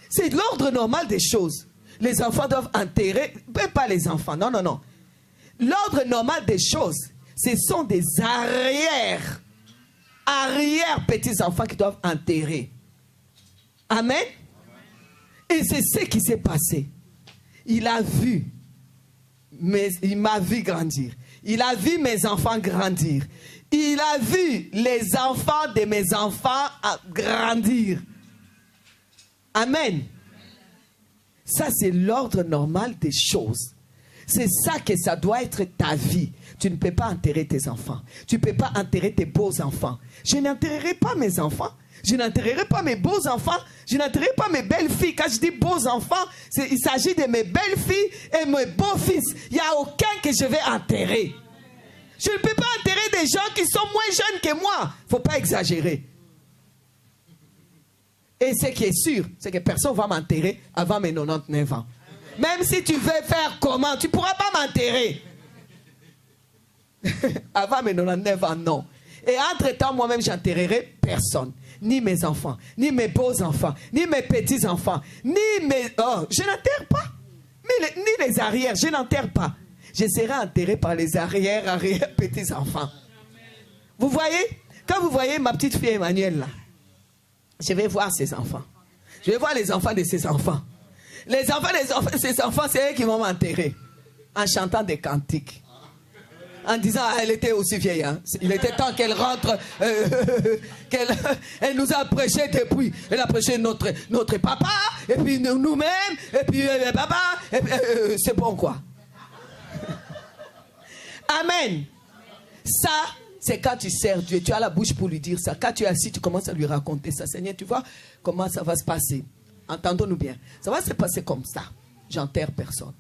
C'est l'ordre normal des choses. Les enfants doivent enterrer, même pas les enfants, non, non, non. L'ordre normal des choses, ce sont des arrière petits-enfants qui doivent enterrer. Amen. Et c'est ce qui s'est passé. Il a vu, il m'a vu grandir. Il a vu mes enfants grandir. Il a vu les enfants de mes enfants grandir. Amen. Ça, c'est l'ordre normal des choses. C'est ça que ça doit être ta vie. Tu ne peux pas enterrer tes enfants. Tu ne peux pas enterrer tes beaux enfants. Je n'enterrerai pas mes enfants. Je n'enterrerai pas mes beaux enfants. Je n'enterrerai pas mes belles filles. Quand je dis beaux enfants, il s'agit de mes belles filles et mes beaux fils. Il n'y a aucun que je vais enterrer. Je ne peux pas enterrer des gens qui sont moins jeunes que moi. Il ne faut pas exagérer. Et ce qui est sûr, c'est que personne ne va m'enterrer avant mes 99 ans. Même si tu veux faire comment, tu ne pourras pas m'enterrer. Avant mes 99 ans, non. Et entre-temps, moi-même, j'enterrerai personne. Ni mes enfants, ni mes beaux-enfants, ni mes petits-enfants, ni mes... Oh, je n'enterre pas. Ni les arrières, je n'enterre pas. Je serai enterré par les arrière petits-enfants. Vous voyez? Quand vous voyez ma petite fille Emmanuel là, je vais voir ses enfants. Je vais voir les enfants de ses enfants. Les enfants de ses enfants, c'est eux qui vont m'enterrer. En chantant des cantiques. En disant, elle était aussi vieille. Hein. Il était temps qu'elle rentre. Elle nous a prêché depuis. Elle a prêché notre papa, et puis nous-mêmes, et puis papa. C'est bon quoi. Amen. Ça, c'est quand tu sers Dieu. Tu as la bouche pour lui dire ça. Quand tu es assis, tu commences à lui raconter ça. Seigneur, tu vois comment ça va se passer. Entendons-nous bien. Ça va se passer comme ça. J'enterre personne.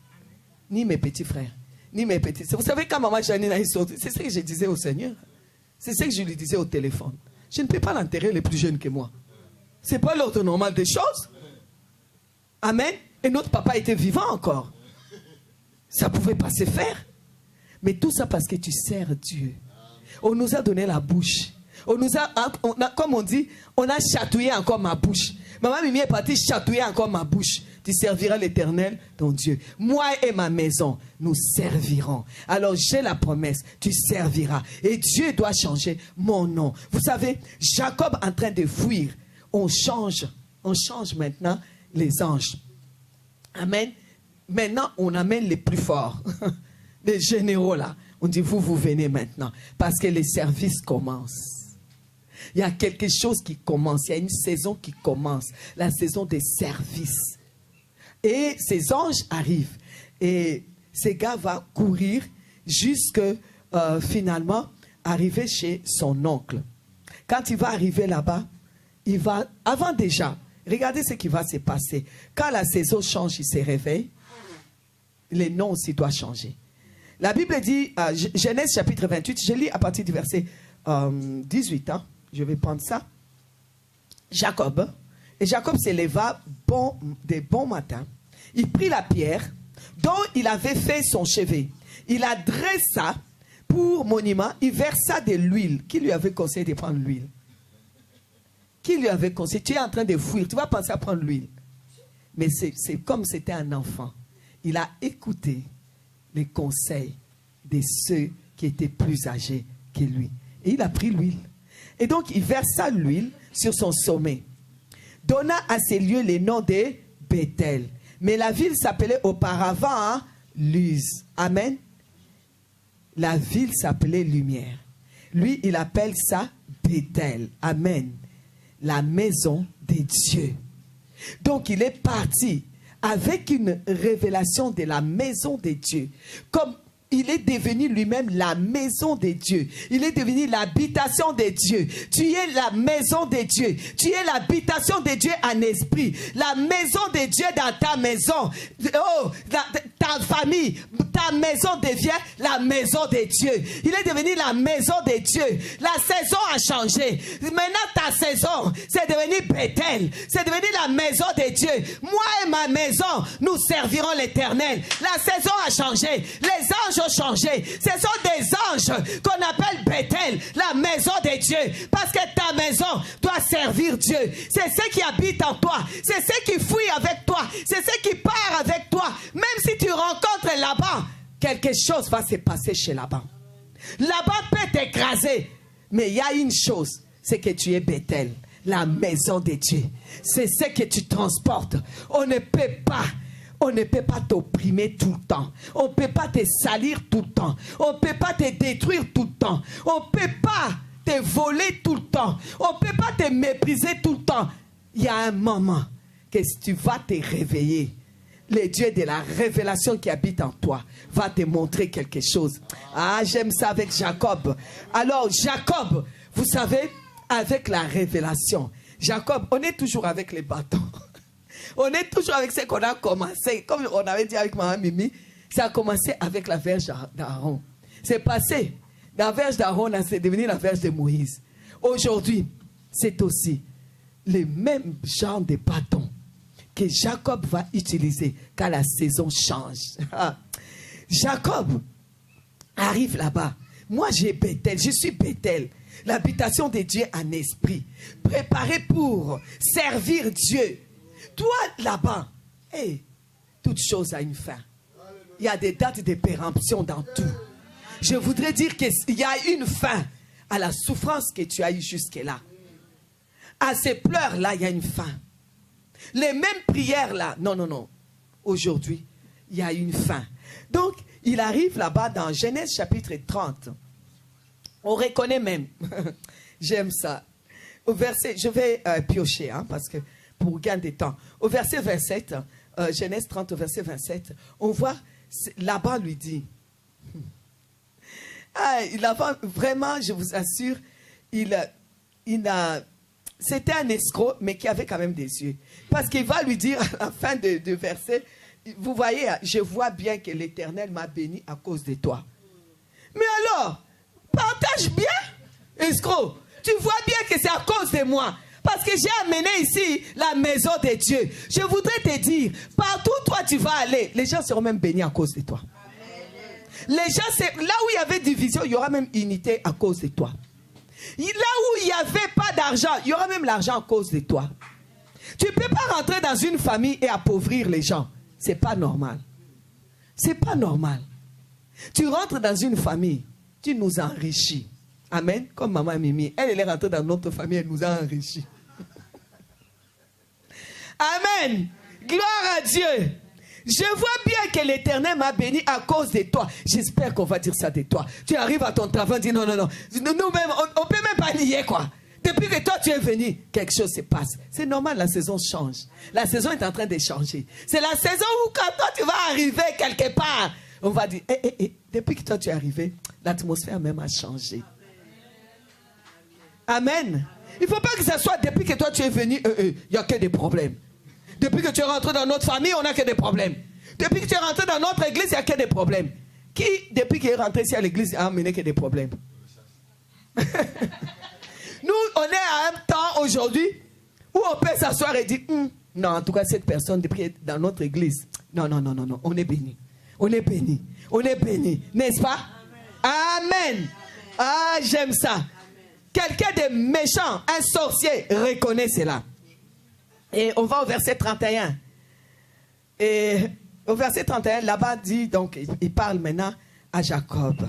Ni mes petits frères. Ni mes petits. Vous savez, quand maman Janine a sorti, c'est ce que je disais au Seigneur. C'est ce que je lui disais au téléphone. Je ne peux pas l'enterrer les plus jeunes que moi. Ce n'est pas l'ordre normal des choses. Amen. Et notre papa était vivant encore. Ça ne pouvait pas se faire. Mais tout ça parce que tu sers Dieu. On nous a donné la bouche. On a, comme on dit, on a chatouillé encore ma bouche. Maman Mimi est partie chatouiller encore ma bouche. tu serviras l'Éternel, ton Dieu. Moi et ma maison, nous servirons. Alors j'ai la promesse, tu serviras. Et Dieu doit changer mon nom. Vous savez, Jacob en train de fuir, on change maintenant les anges. Amen. Maintenant, on amène les plus forts, les généraux là. On dit, vous venez maintenant, parce que les services commencent. Il y a quelque chose qui commence, il y a une saison qui commence, la saison des services. Et ces anges arrivent, et ces gars vont courir jusque finalement arriver chez son oncle. Quand il va arriver là-bas, il va, avant déjà, regardez ce qui va se passer. Quand la saison change, il se réveille, les noms aussi doivent changer. La Bible dit, Genèse chapitre 28, je lis à partir du verset 18, hein, je vais prendre ça. Jacob, et Jacob se leva des bons matins, il prit la pierre dont il avait fait son chevet, il la dressa pour monument, il versa de l'huile. Qui lui avait conseillé de prendre l'huile? Qui lui avait conseillé? Tu es en train de fuir, tu vas penser à prendre l'huile. Mais c'est comme c'était un enfant. Il a écouté les conseils de ceux qui étaient plus âgés que lui. Et il a pris l'huile. Et donc, il versa l'huile sur son sommet. Donna à ces lieux les noms de Bethel. Mais la ville s'appelait auparavant Luz. Amen. La ville s'appelait Lumière. Lui, il appelle ça Bethel. Amen. La maison des dieux. Donc, il est parti avec une révélation de la maison des dieux. Comme il est devenu lui-même la maison des dieux. Il est devenu l'habitation des dieux. Tu es la maison des dieux. Tu es l'habitation des dieux en esprit. La maison des dieux dans ta maison. Oh, ta famille, ta maison devient la maison des dieux. Il est devenu la maison des dieux. La saison a changé. Maintenant, ta saison, c'est devenu Bethel. C'est devenu la maison des dieux. Moi et ma maison, nous servirons l'Éternel. La saison a changé. Les anges ont changé. Ce sont des anges qu'on appelle Bethel, la maison des dieux. Parce que ta maison doit servir Dieu. C'est ce qui habite en toi. C'est ce qui fuit avec toi. C'est ce qui part avec toi. Même si tu rencontres Laban, quelque chose va se passer chez Laban. Laban peut t'écraser. Mais il y a une chose, c'est que tu es Bethel, la maison des dieux. C'est ce que tu transportes. On ne peut pas t'opprimer tout le temps. On ne peut pas te salir tout le temps. On ne peut pas te détruire tout le temps. On ne peut pas te voler tout le temps. On ne peut pas te mépriser tout le temps. Il y a un moment que si tu vas te réveiller, le Dieu de la révélation qui habite en toi va te montrer quelque chose. Ah, j'aime ça avec Jacob. Alors, Jacob, vous savez, avec la révélation, Jacob, on est toujours avec les bâtons. On est toujours avec ce qu'on a commencé. Comme on avait dit avec Maman Mimi, ça a commencé avec la verge d'Aaron. C'est passé. La verge d'Aaron, c'est devenu la verge de Moïse. Aujourd'hui, c'est aussi le même genre de bâton que Jacob va utiliser quand la saison change. Jacob arrive là-bas. Moi, j'ai Bethel. Je suis Bethel. L'habitation de Dieu en esprit. Préparé pour servir Dieu. Toi, là-bas, hey, toute chose a une fin. Il y a des dates de péremption dans tout. Je voudrais dire qu'il y a une fin à la souffrance que tu as eue jusque-là. À ces pleurs-là, il y a une fin. Les mêmes prières-là, non. Aujourd'hui, il y a une fin. Donc, il arrive là-bas dans Genèse chapitre 30. On reconnaît même. J'aime ça. Au verset, je vais piocher, parce que pour gagner du temps. Au verset 27, Genèse 30, au verset 27, on voit, Laban lui dit, Laban, vraiment, je vous assure, c'était un escroc, mais qui avait quand même des yeux. Parce qu'il va lui dire à la fin de verset, vous voyez, je vois bien que l'Éternel m'a béni à cause de toi. Mais alors, partage bien, escroc. Tu vois bien que c'est à cause de moi. Parce que j'ai amené ici la maison de Dieu. Je voudrais te dire, partout où toi tu vas aller, les gens seront même bénis à cause de toi. Les gens, là où il y avait division, il y aura même unité à cause de toi. Là où il n'y avait pas d'argent, il y aura même l'argent à cause de toi. Tu ne peux pas rentrer dans une famille et appauvrir les gens. Ce n'est pas normal. Ce n'est pas normal. Tu rentres dans une famille, tu nous enrichis. Amen. Comme maman Mimi, elle est rentrée dans notre famille, elle nous a enrichis. Amen. Gloire à Dieu. Je vois bien que l'Éternel m'a béni à cause de toi. J'espère qu'on va dire ça de toi. Tu arrives à ton travail, dis non. Nous-mêmes, on ne peut même pas nier quoi. Depuis que toi tu es venu, quelque chose se passe. C'est normal, la saison change. La saison est en train de changer. C'est la saison où quand toi tu vas arriver quelque part, on va dire, depuis que toi tu es arrivé, l'atmosphère même a changé. Amen. Il ne faut pas que ce soit depuis que toi tu es venu, il n'y a que des problèmes. Depuis que tu es rentré dans notre famille, on n'a que des problèmes. Depuis que tu es rentré dans notre église, il n'y a que des problèmes. Qui, depuis qu'il est rentré ici à l'église, a amené que des problèmes? Nous, on est à un temps aujourd'hui où on peut s'asseoir et dire, non, en tout cas, cette personne, depuis dans notre église, non, on est béni. On est béni. On est béni. N'est-ce pas? Amen. Ah, j'aime ça. Quelqu'un de méchant, un sorcier, reconnaît cela. Et on va au verset 31. Et au verset 31, là-bas dit, donc, il parle maintenant à Jacob.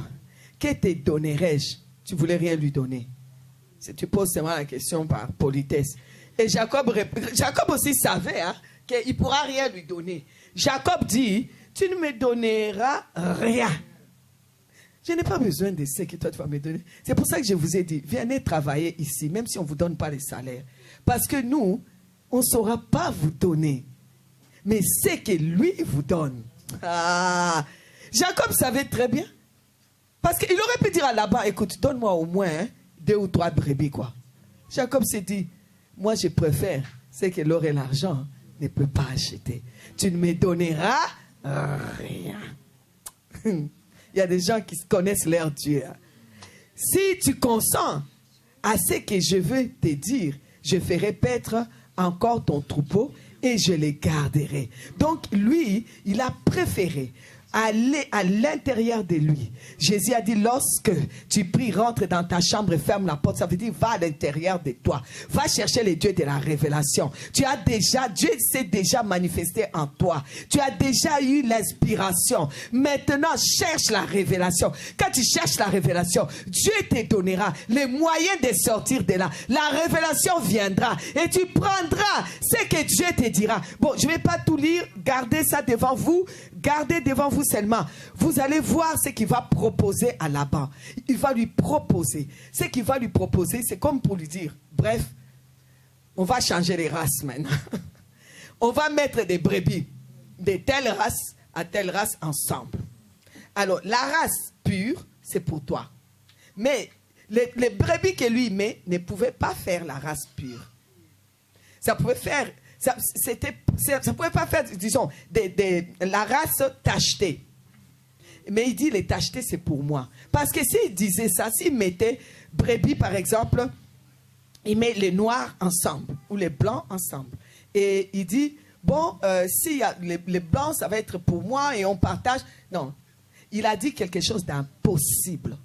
Que te donnerais-je? Tu ne voulais rien lui donner. Si tu poses seulement la question par politesse. Et Jacob aussi savait qu'il ne pourra rien lui donner. Jacob dit, tu ne me donneras rien. Je n'ai pas besoin de ce que toi tu vas me donner. C'est pour ça que je vous ai dit, venez travailler ici, même si on ne vous donne pas les salaires. Parce que nous, on ne saura pas vous donner. Mais ce que lui vous donne. Ah, Jacob savait très bien. Parce qu'il aurait pu dire à Laban, écoute, donne-moi au moins 2 ou 3 brebis, quoi. Jacob s'est dit, moi je préfère ce que l'or et l'argent ne peuvent pas acheter. Tu ne me donneras rien. Il y a des gens qui connaissent leur Dieu. Si tu consens à ce que je veux te dire, je ferai paître encore ton troupeau et je les garderai. Donc lui, il a préféré aller à l'intérieur de lui. Jésus a dit, lorsque tu pries, rentre dans ta chambre et ferme la porte. Ça veut dire, va à l'intérieur de toi. Va chercher les dieux de la révélation. Dieu s'est déjà manifesté en toi. Tu as déjà eu l'inspiration. Maintenant, cherche la révélation. Quand tu cherches la révélation, Dieu te donnera les moyens de sortir de là. La révélation viendra et tu prendras ce que Dieu te dira. Bon, je ne vais pas tout lire. Gardez ça devant vous. Gardez devant vous seulement. Vous allez voir ce qu'il va proposer à Laban. Il va lui proposer. Ce qu'il va lui proposer, c'est comme pour lui dire, bref, on va changer les races maintenant. On va mettre des brebis de telle race à telle race ensemble. Alors, la race pure, c'est pour toi. Mais les brebis que lui met ne pouvaient pas faire la race pure. Ça pouvait faire... Ça ne pouvait pas faire, disons, la race tachetée. Mais il dit, les tachetés, c'est pour moi. Parce que s'il disait ça, s'il mettait brebis, par exemple, il met les noirs ensemble, ou les blancs ensemble. Et il dit, bon, si les blancs, ça va être pour moi, et on partage. Non, il a dit quelque chose d'impossible.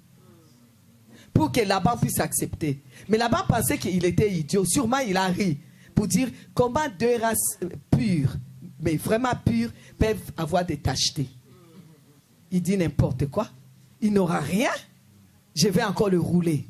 Pour que Laban puisse accepter. Mais Laban pensait qu'il était idiot. Sûrement, il a ri. Pour dire comment 2 races pures, mais vraiment pures, peuvent avoir des tachetés. Il dit n'importe quoi. Il n'aura rien. Je vais encore le rouler.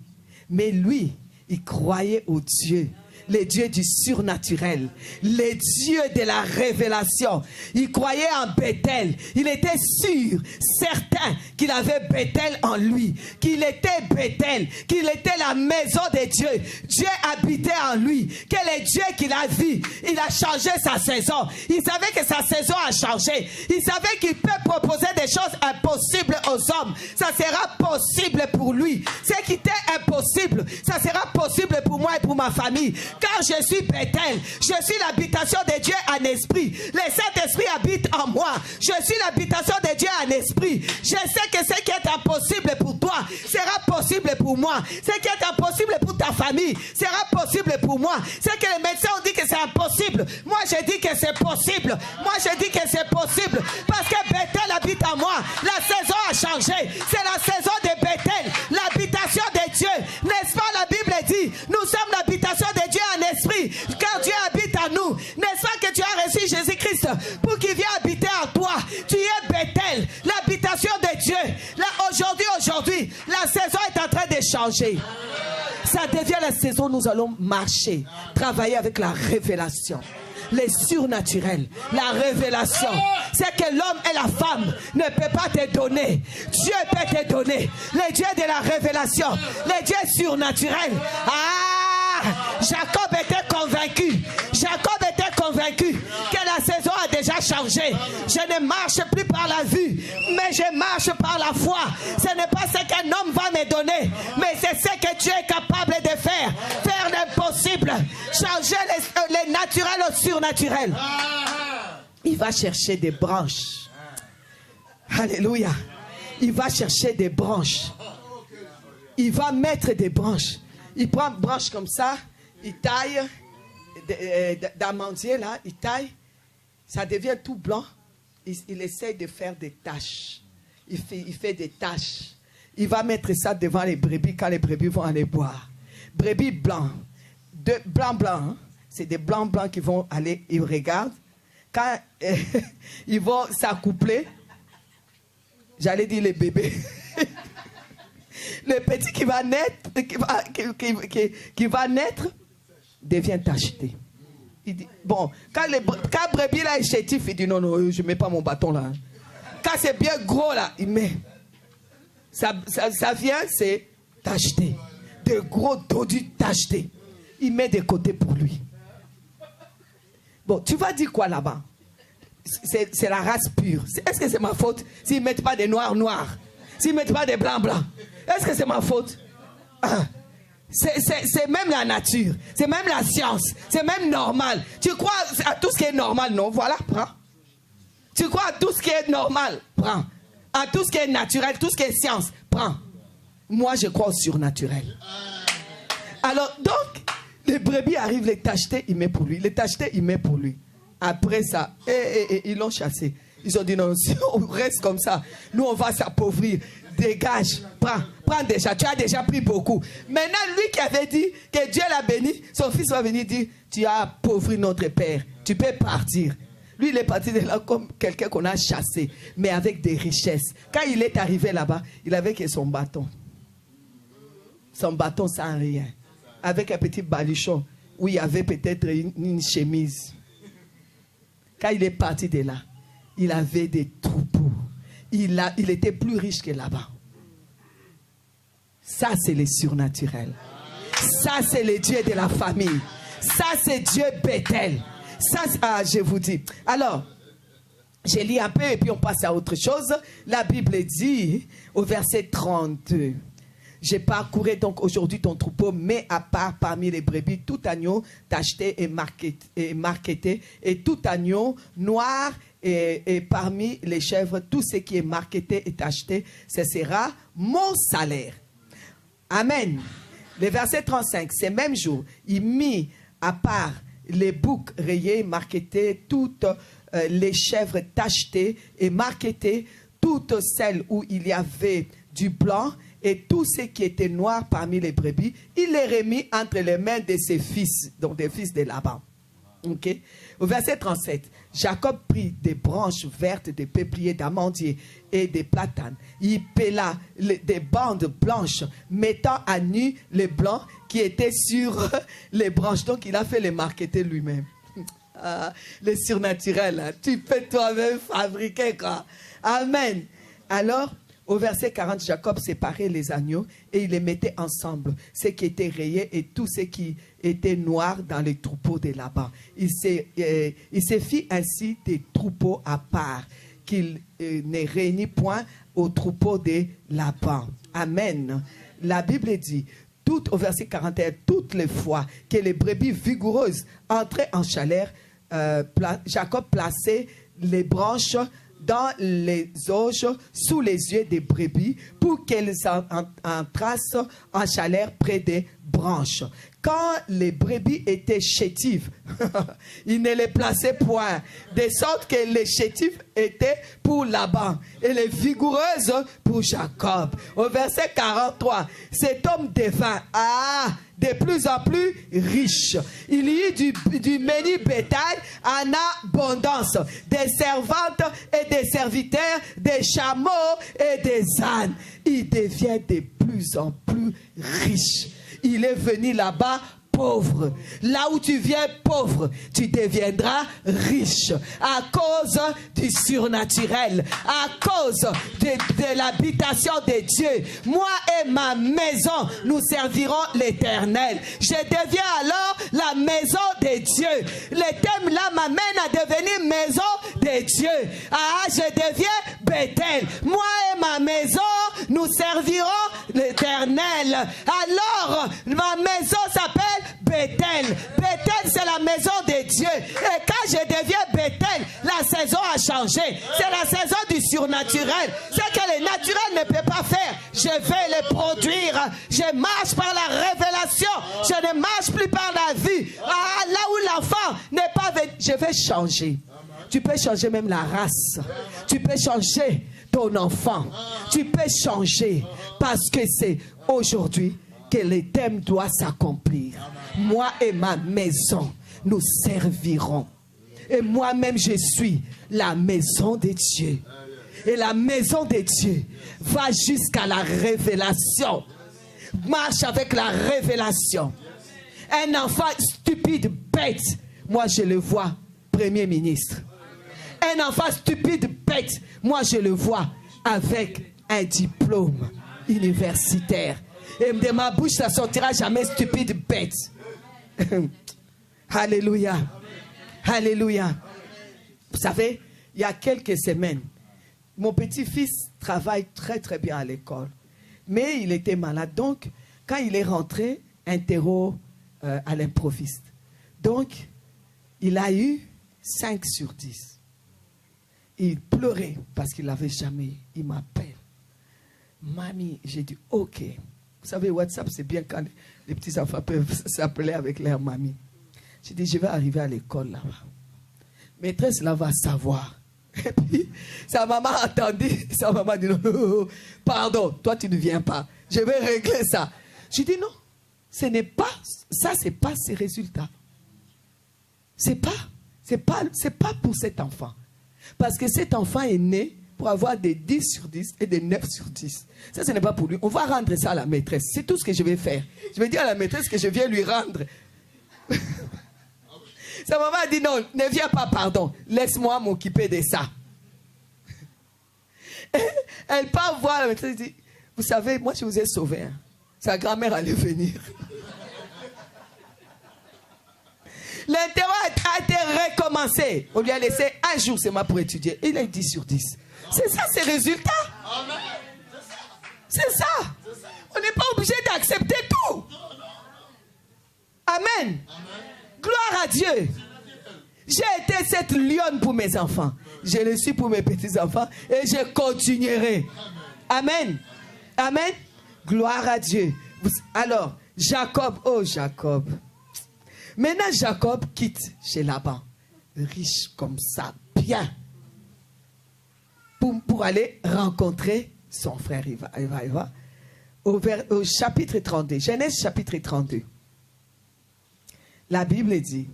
Mais lui, il croyait au Dieu. Les dieux du surnaturel, les dieux de la révélation. Il croyait en Bethel. Il était sûr, certain qu'il avait Bethel en lui, qu'il était Bethel, qu'il était la maison de Dieu. Dieu habitait en lui, que le Dieu qu'il a vu, il a changé sa saison. Il savait que sa saison a changé. Il savait qu'il peut proposer des choses impossibles aux hommes. Ça sera possible pour lui. Ce qui était impossible, ça sera possible pour moi et pour ma famille. Car je suis Bethel, je suis l'habitation de Dieu en esprit. Le Saint-Esprit habite en moi. Je suis l'habitation de Dieu en esprit. Je sais que ce qui est impossible pour toi sera possible pour moi. Ce qui est impossible pour ta famille sera possible pour moi. Ce que les médecins ont dit que c'est impossible, moi je dis que c'est possible. Moi je dis que c'est possible. Parce que Bethel habite en moi. La saison a changé. C'est la saison de Bethel, l'habitation de Dieu. N'est-ce pas, la Bible dit, nous sommes l'habitation de Dieu en esprit. Quand Dieu habite en nous, Aujourd'hui, la saison est en train de changer. Ça devient la saison où nous allons marcher, travailler avec la révélation. Les surnaturels, la révélation. C'est que l'homme et la femme ne peuvent pas te donner. Dieu peut te donner. Le Dieu de la révélation, le Dieu surnaturel. Jacob était convaincu. Que la saison a déjà changé. Je ne marche plus par la vue, mais je marche par la foi. Ce n'est pas ce qu'un homme va me donner, mais c'est ce que Dieu est capable de faire. Faire l'impossible. Changer les naturels au surnaturel. Il va chercher des branches. Alléluia. Il va chercher des branches. Il va mettre des branches. Il prend une branche comme ça, il taille, d'amandier là, il taille, ça devient tout blanc. Il essaie de faire des taches. Il fait des taches. Il va mettre ça devant les brebis quand les brebis vont aller boire. Brebis blancs, blanc, hein? C'est des blancs qui vont aller, ils regardent. Quand ils vont s'accoupler, j'allais dire les bébés. Le petit qui va naître, qui va naître devient tacheté. Il dit, bon, quand brebis là est chétif, il dit non, je ne mets pas mon bâton là. Quand c'est bien gros là, il met. Ça vient, c'est tacheté. De gros dodus tachetés. Il met de côté pour lui. Bon, tu vas dire quoi là-bas? C'est la race pure. Est-ce que c'est ma faute s'ils ne mettent pas des noirs? S'ils ne mettent pas des blancs? Est-ce que c'est ma faute? C'est même la nature. C'est même la science. C'est même normal. Tu crois à tout ce qui est normal? Non, voilà, prends. Tu crois à tout ce qui est normal? Prends. À tout ce qui est naturel, tout ce qui est science? Prends. Moi, je crois au surnaturel. Alors, donc, les brebis arrivent, les tachetés, il met pour lui. Les tachetés, il met pour lui. Après ça, ils l'ont chassé. Ils ont dit non, si on reste comme ça, nous on va s'appauvrir. Dégage, prends déjà, tu as déjà pris beaucoup. Maintenant, lui qui avait dit que Dieu l'a béni, son fils va venir dire, tu as appauvri notre père, tu peux partir. Lui, il est parti de là comme quelqu'un qu'on a chassé, mais avec des richesses. Quand il est arrivé là-bas, il avait que son bâton. Son bâton sans rien. Avec un petit baluchon où il y avait peut-être une chemise. Quand il est parti de là, il avait des troupeaux. Il était plus riche que là-bas. Ça, c'est le surnaturel. Ça, c'est le Dieu de la famille. Ça, c'est Dieu Bethel. Ça, je vous dis. Alors, je lis un peu et puis on passe à autre chose. La Bible dit, au verset 32, « J'ai parcouru donc aujourd'hui ton troupeau, mais à part parmi les brebis, tout agneau tacheté et marqueté, et tout agneau noir et parmi les chèvres, tout ce qui est marqueté et tacheté, ce sera mon salaire. » Amen. Le verset 35, ce même jour, il mit à part les boucs rayés, marquetés, toutes les chèvres tachetées et marquetées, toutes celles où il y avait du blanc, et tout ce qui était noir parmi les brebis, il les remit entre les mains de ses fils, donc des fils de Laban. Okay? Au verset 37, Jacob prit des branches vertes, des peupliers, d'amandiers et des platanes. Il pela des bandes blanches, mettant à nu les blancs qui étaient sur les branches. Donc il a fait les marketer lui-même. Le surnaturel, hein. Tu peux toi-même fabriquer quoi. Amen. Alors, au verset 40, Jacob séparait les agneaux et il les mettait ensemble, ce qui était rayé et tout ce qui était noir dans les troupeaux de Laban. Il se fit ainsi des troupeaux à part, qu'il ne réunit point aux troupeaux de Laban. Amen. La Bible dit, au verset 41, toutes les fois que les brebis vigoureuses entraient en chaleur, Jacob plaçait les branches dans les auges sous les yeux des brebis pour qu'elles entrassent en chaleur près des branches. Quand les brebis étaient chétives, il ne les plaçait point, de sorte que les chétives étaient pour Laban et les vigoureuses pour Jacob. Au verset 43, cet homme devint de plus en plus riche. Il y eut du menu bétail en abondance, des servantes et des serviteurs, des chameaux et des ânes. Il devient de plus en plus riche. Il est venu là-bas pauvre. Là où tu viens pauvre, tu deviendras riche à cause du surnaturel, à cause de l'habitation de Dieu. Moi et ma maison, nous servirons l'Éternel. Je deviens alors la maison de Dieu. Le thème là m'amène à devenir maison de Dieu. Je deviens Bethel. Moi et ma maison, nous servirons l'Éternel. Alors, ma maison s'appelle Bethel. Bethel, c'est la maison de Dieu. Et quand je deviens Bethel, la saison a changé. C'est la saison du surnaturel. Ce que le naturel ne peut pas faire, je vais le produire. Je marche par la révélation. Je ne marche plus par la vue. Là où l'enfant n'est pas venu, je vais changer. Tu peux changer même la race. Tu peux changer ton enfant. Tu peux changer parce que c'est aujourd'hui que le thème doit s'accomplir. Moi et ma maison, nous servirons. Et moi-même, je suis la maison de Dieu. Et la maison de Dieu va jusqu'à la révélation. Marche avec la révélation. Un enfant stupide, bête, moi je le vois, Premier ministre. Un enfant stupide, bête, moi je le vois avec un diplôme universitaire. Et de ma bouche, ça sortira jamais stupide, bête. Alléluia. Alléluia. Vous savez, il y a quelques semaines, mon petit-fils travaille très très bien à l'école. Mais il était malade. Donc, quand il est rentré, interro à l'improviste. Donc, il a eu 5 sur 10. Il pleurait parce qu'il n'avait jamais eu. Il m'appelle. Mamie, j'ai dit, ok. Vous savez, WhatsApp, c'est bien quand les petits enfants peuvent s'appeler avec leur mamie. J'ai dit, je vais arriver à l'école là-bas. Maîtresse là va savoir. Et puis, sa maman a entendu. Sa maman dit, non, pardon, toi tu ne viens pas. Je vais régler ça. J'ai dit, non, ce n'est pas, ça c'est pas ses résultats. C'est pas pour cet enfant. Parce que cet enfant est né pour avoir des 10 sur 10 et des 9 sur 10. Ça, ce n'est pas pour lui. On va rendre ça à la maîtresse. C'est tout ce que je vais faire. Je vais dire à la maîtresse que je viens lui rendre. Sa maman a dit non, ne viens pas, pardon. Laisse-moi m'occuper de ça. Elle part voir la maîtresse et dit, vous savez, moi je vous ai sauvé. Hein. Sa grand-mère allait venir. L'interro a été recommencé. On lui a laissé un jour seulement pour étudier. Il a 10 sur 10. C'est ça ses résultats. C'est ça. On n'est pas obligé d'accepter tout. Amen. Gloire à Dieu. J'ai été cette lionne pour mes enfants. Je le suis pour mes petits-enfants. Et je continuerai. Amen. Amen. Gloire à Dieu. Alors, Jacob, oh Jacob. Maintenant, Jacob quitte chez Laban. Riche comme ça, bien. Pour aller rencontrer son frère. Il va. Au chapitre 32. Genèse chapitre 32. La Bible dit.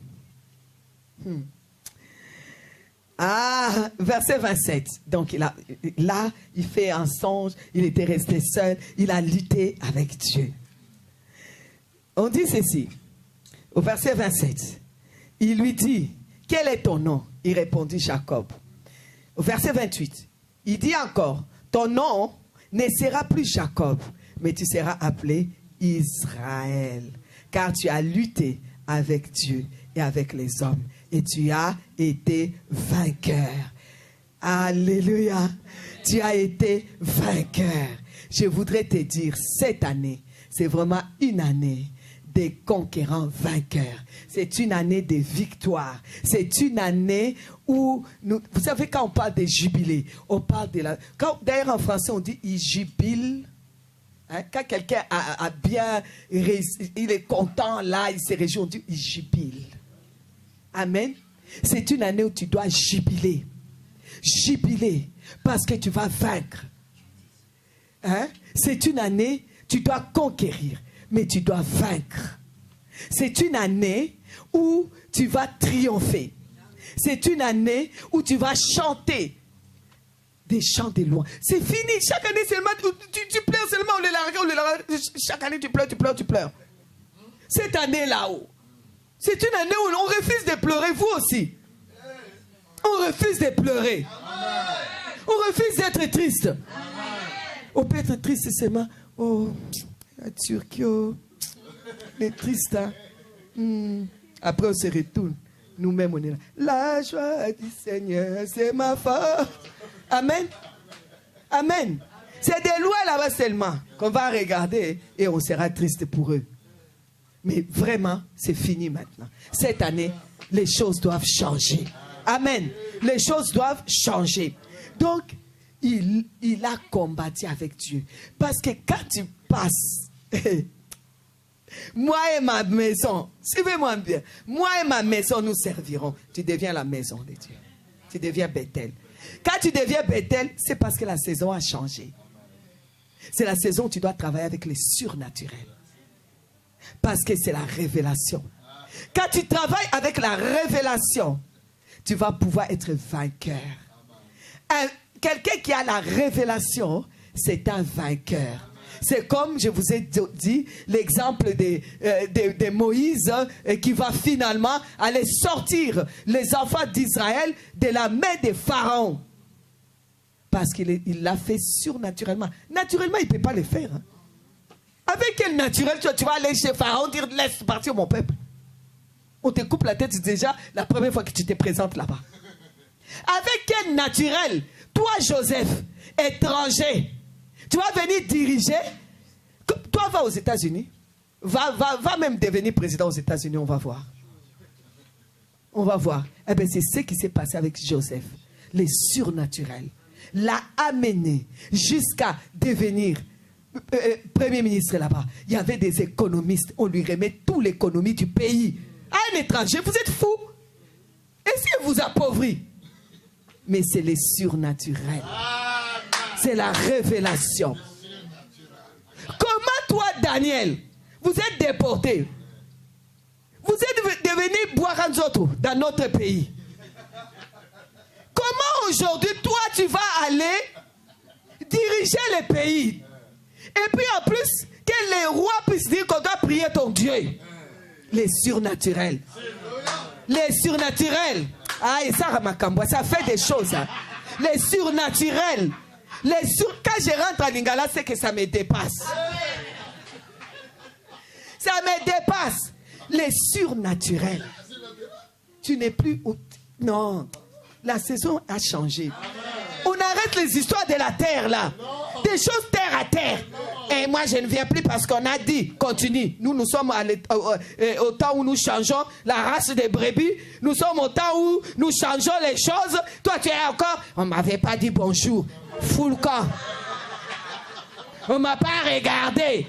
Verset 27. Donc, il fait un songe. Il était resté seul. Il a lutté avec Dieu. On dit ceci. Au verset 27. Il lui dit, quel est ton nom? Il répondit Jacob. Au verset 28. Il dit encore, ton nom ne sera plus Jacob, mais tu seras appelé Israël. Car tu as lutté avec Dieu et avec les hommes. Et tu as été vainqueur. Alléluia. Tu as été vainqueur. Je voudrais te dire, cette année, c'est vraiment une année des conquérants vainqueurs. C'est une année de victoire. C'est une année où, vous savez, quand on parle des jubilés, on parle de la... D'ailleurs, en français, on dit « il jubile Hein? Quand quelqu'un a bien réussi, il est content là, il se réjouit, on dit il jubile. Amen. C'est une année où tu dois jubiler. Jubiler parce que tu vas vaincre. Hein? C'est une année, tu dois conquérir, mais tu dois vaincre. C'est une année où tu vas triompher. C'est une année où tu vas chanter des chants de loin. C'est fini. Chaque année seulement, tu pleures seulement. Chaque année, tu pleures. Cette année là-haut, c'est une année où on refuse de pleurer, vous aussi. On refuse de pleurer. On refuse d'être triste. On peut être triste seulement. Oh, la Turquie, oh, on est triste. Hein? Après, on se retourne. Nous-mêmes, on est là. La joie du Seigneur, c'est ma force. Amen. Amen. C'est de loin là-bas seulement qu'on va regarder et on sera triste pour eux. Mais vraiment, c'est fini maintenant. Cette année, les choses doivent changer. Amen. Les choses doivent changer. Donc, il a combattu avec Dieu. Parce que quand tu passes, moi et ma maison, suivez-moi bien, moi et ma maison, nous servirons. Tu deviens la maison de Dieu. Tu deviens Bethel. Quand tu deviens Bethel, c'est parce que la saison a changé. C'est la saison où tu dois travailler avec les surnaturels. Parce que c'est la révélation. Quand tu travailles avec la révélation, tu vas pouvoir être vainqueur. Quelqu'un qui a la révélation, c'est un vainqueur. C'est comme je vous ai dit l'exemple de Moïse qui va finalement aller sortir les enfants d'Israël de la main de Pharaon. Parce qu'il l'a fait surnaturellement. Naturellement, il ne peut pas le faire. Hein. Avec quel naturel tu vas aller chez Pharaon dire laisse partir mon peuple? On te coupe la tête déjà la première fois que tu te présentes là-bas. Avec quel naturel, toi Joseph, étranger, tu vas venir diriger? Toi, va aux États-Unis. Va même devenir président aux États-Unis, on va voir. On va voir. Eh bien, c'est ce qui s'est passé avec Joseph. Les surnaturels l'a amené jusqu'à devenir premier ministre là-bas. Il y avait des économistes. On lui remet toute l'économie du pays. Un étranger, vous êtes fou. Est-ce qu'il vous appauvrit? Mais c'est les surnaturels. C'est la révélation. Comment toi, Daniel, vous êtes déporté? Vous êtes devenu Boiranzoto dans notre pays. Comment aujourd'hui, toi, tu vas aller diriger le pays? Et puis en plus, que les rois puissent dire qu'on doit prier ton Dieu. Les surnaturels. Les surnaturels. Ah, et ça fait des choses. Hein. Les surnaturels. Quand je rentre à Lingala, c'est que ça me dépasse. Ça me dépasse. Les surnaturels. Tu n'es plus... Non. La saison a changé. On arrête les histoires de la terre là. Des choses terre à terre. Et moi je ne viens plus parce qu'on a dit, continue. Nous sommes au temps où nous changeons la race des brebis. Nous sommes au temps où nous changeons les choses. Toi tu es encore, on ne m'avait pas dit bonjour. Full camp. On ne m'a pas regardé.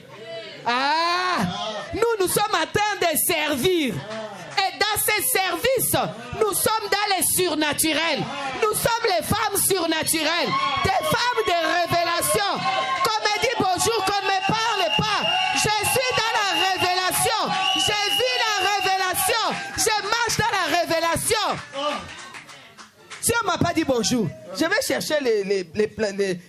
Ah, nous sommes en train de servir. Et dans ces services, nous sommes dans les surnaturels. Nous sommes les femmes surnaturelles. Des femmes de révélation. Qu'on me dit bonjour, qu'on ne me parle pas. Je suis dans la révélation. J'ai vu la révélation. Je marche dans la révélation. Si on ne m'a pas dit bonjour, je vais chercher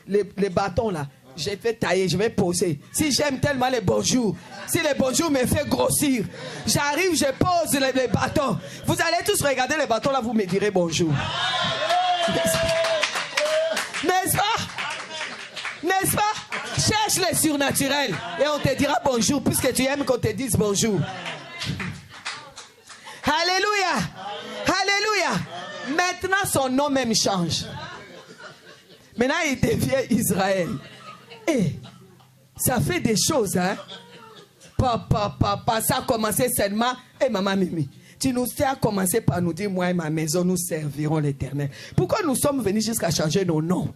les bâtons là. Je vais tailler, je vais poser. Si j'aime tellement les bonjours, si les bonjours me fait grossir, j'arrive, je pose les bâtons. Vous allez tous regarder les bâtons là, vous me direz bonjour. N'est-ce pas? N'est-ce pas? Cherche les surnaturels et on te dira bonjour puisque tu aimes qu'on te dise bonjour. Alléluia. Alléluia. Maintenant son nom même change. Maintenant il devient Israël. Et ça fait des choses, hein. Ça a commencé seulement. Et maman Mimi, tu nous as commencé par nous dire, moi et ma maison, nous servirons l'Éternel. Pourquoi nous sommes venus jusqu'à changer nos noms?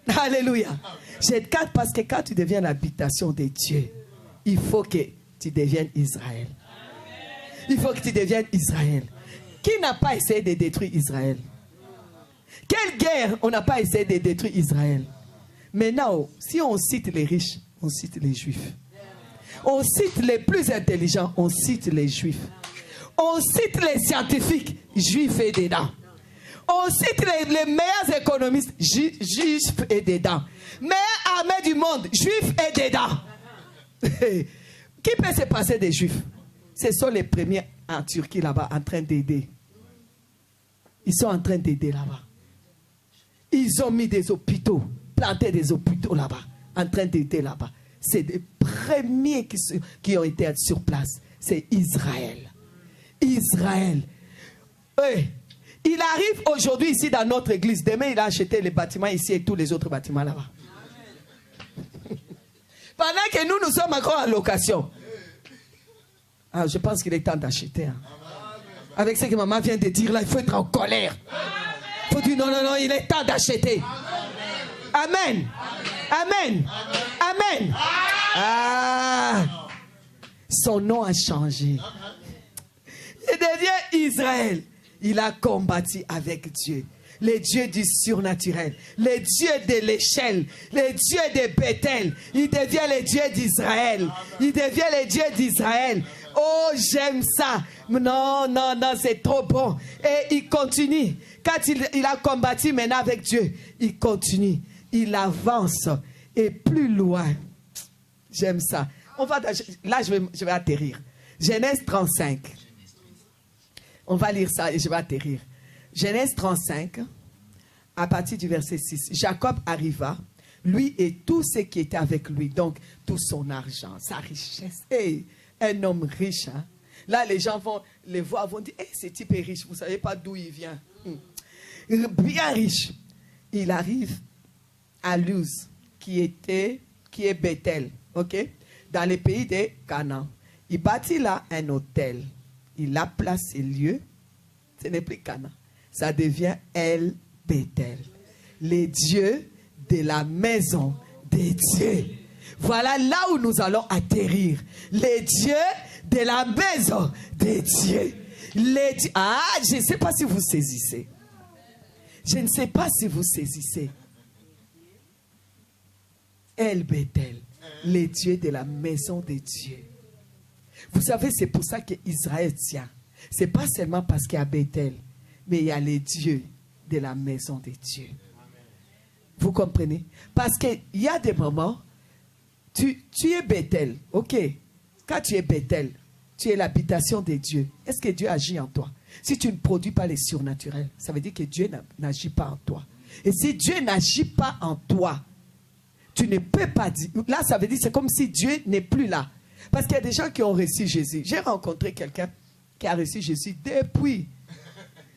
Alléluia. Parce que quand tu deviens l'habitation de Dieu, il faut que tu deviennes Israël. Il faut que tu deviennes Israël. Qui n'a pas essayé de détruire Israël? Quelle guerre on n'a pas essayé de détruire Israël? Maintenant, si on cite les riches, on cite les Juifs. On cite les plus intelligents, on cite les Juifs. On cite les scientifiques, Juifs et dedans. On cite les meilleurs économistes, Juifs et dedans. Meilleure armée du monde, Juifs et dedans. Qui peut se passer des Juifs? Ce sont les premiers en Turquie là-bas en train d'aider. Ils sont en train d'aider là-bas. Ils ont mis des hôpitaux, planté des hôpitaux là-bas, en train d'aider là-bas. C'est les premiers qui ont été sur place. C'est Israël. Israël. Oui. Il arrive aujourd'hui ici dans notre église. Demain, il a acheté les bâtiments ici et tous les autres bâtiments là-bas. Pendant que nous sommes encore en location. Ah, je pense qu'il est temps d'acheter. Hein. Avec ce que maman vient de dire là, il faut être en colère. Il faut dire non, il est temps d'acheter. Amen. Amen. Amen. Ah. Son nom a changé. Il devient Israël. Il a combattu avec Dieu. Les dieux du surnaturel. Les dieux de l'échelle. Les dieux de Bethel. Il devient les dieux d'Israël. Il devient les dieux d'Israël. Oh, j'aime ça. Non, c'est trop bon. Et il continue. Quand il a combattu maintenant avec Dieu, il continue. Il avance. Et plus loin. J'aime ça. Là, je vais atterrir. Genèse 35. On va lire ça et je vais atterrir. Genèse 35, à partir du verset 6. Jacob arriva, lui et tous ceux qui étaient avec lui. Donc, tout son argent, sa richesse. Hey, un homme riche. Hein? Là, les gens vont les voir, vont dire, hey, ce type est riche. Vous ne savez pas d'où il vient. Bien riche. Il arrive à Luz, qui est Bethel, ok? Dans les pays de Canaan. Il bâtit là un hôtel. Il a placé lieu. Ce n'est plus Canaan. Ça devient El Bethel. Les dieux de la maison des dieux. Voilà là où nous allons atterrir. Les dieux de la maison des dieux. Je ne sais pas si vous saisissez. Je ne sais pas si vous saisissez. El Bethel. Les dieux de la maison des dieux. Vous savez, c'est pour ça qu'Israël tient. Ce n'est pas seulement parce qu'il y a Bethel, mais il y a les dieux de la maison des dieux. Vous comprenez? Parce qu'il y a des moments, tu es Bethel, ok? Quand tu es Bethel, tu es l'habitation des dieux. Est-ce que Dieu agit en toi? Si tu ne produis pas les surnaturels, ça veut dire que Dieu n'agit pas en toi. Et si Dieu n'agit pas en toi, tu ne peux pas dire... Là, ça veut dire que c'est comme si Dieu n'est plus là. Parce qu'il y a des gens qui ont reçu Jésus. J'ai rencontré quelqu'un qui a reçu Jésus depuis.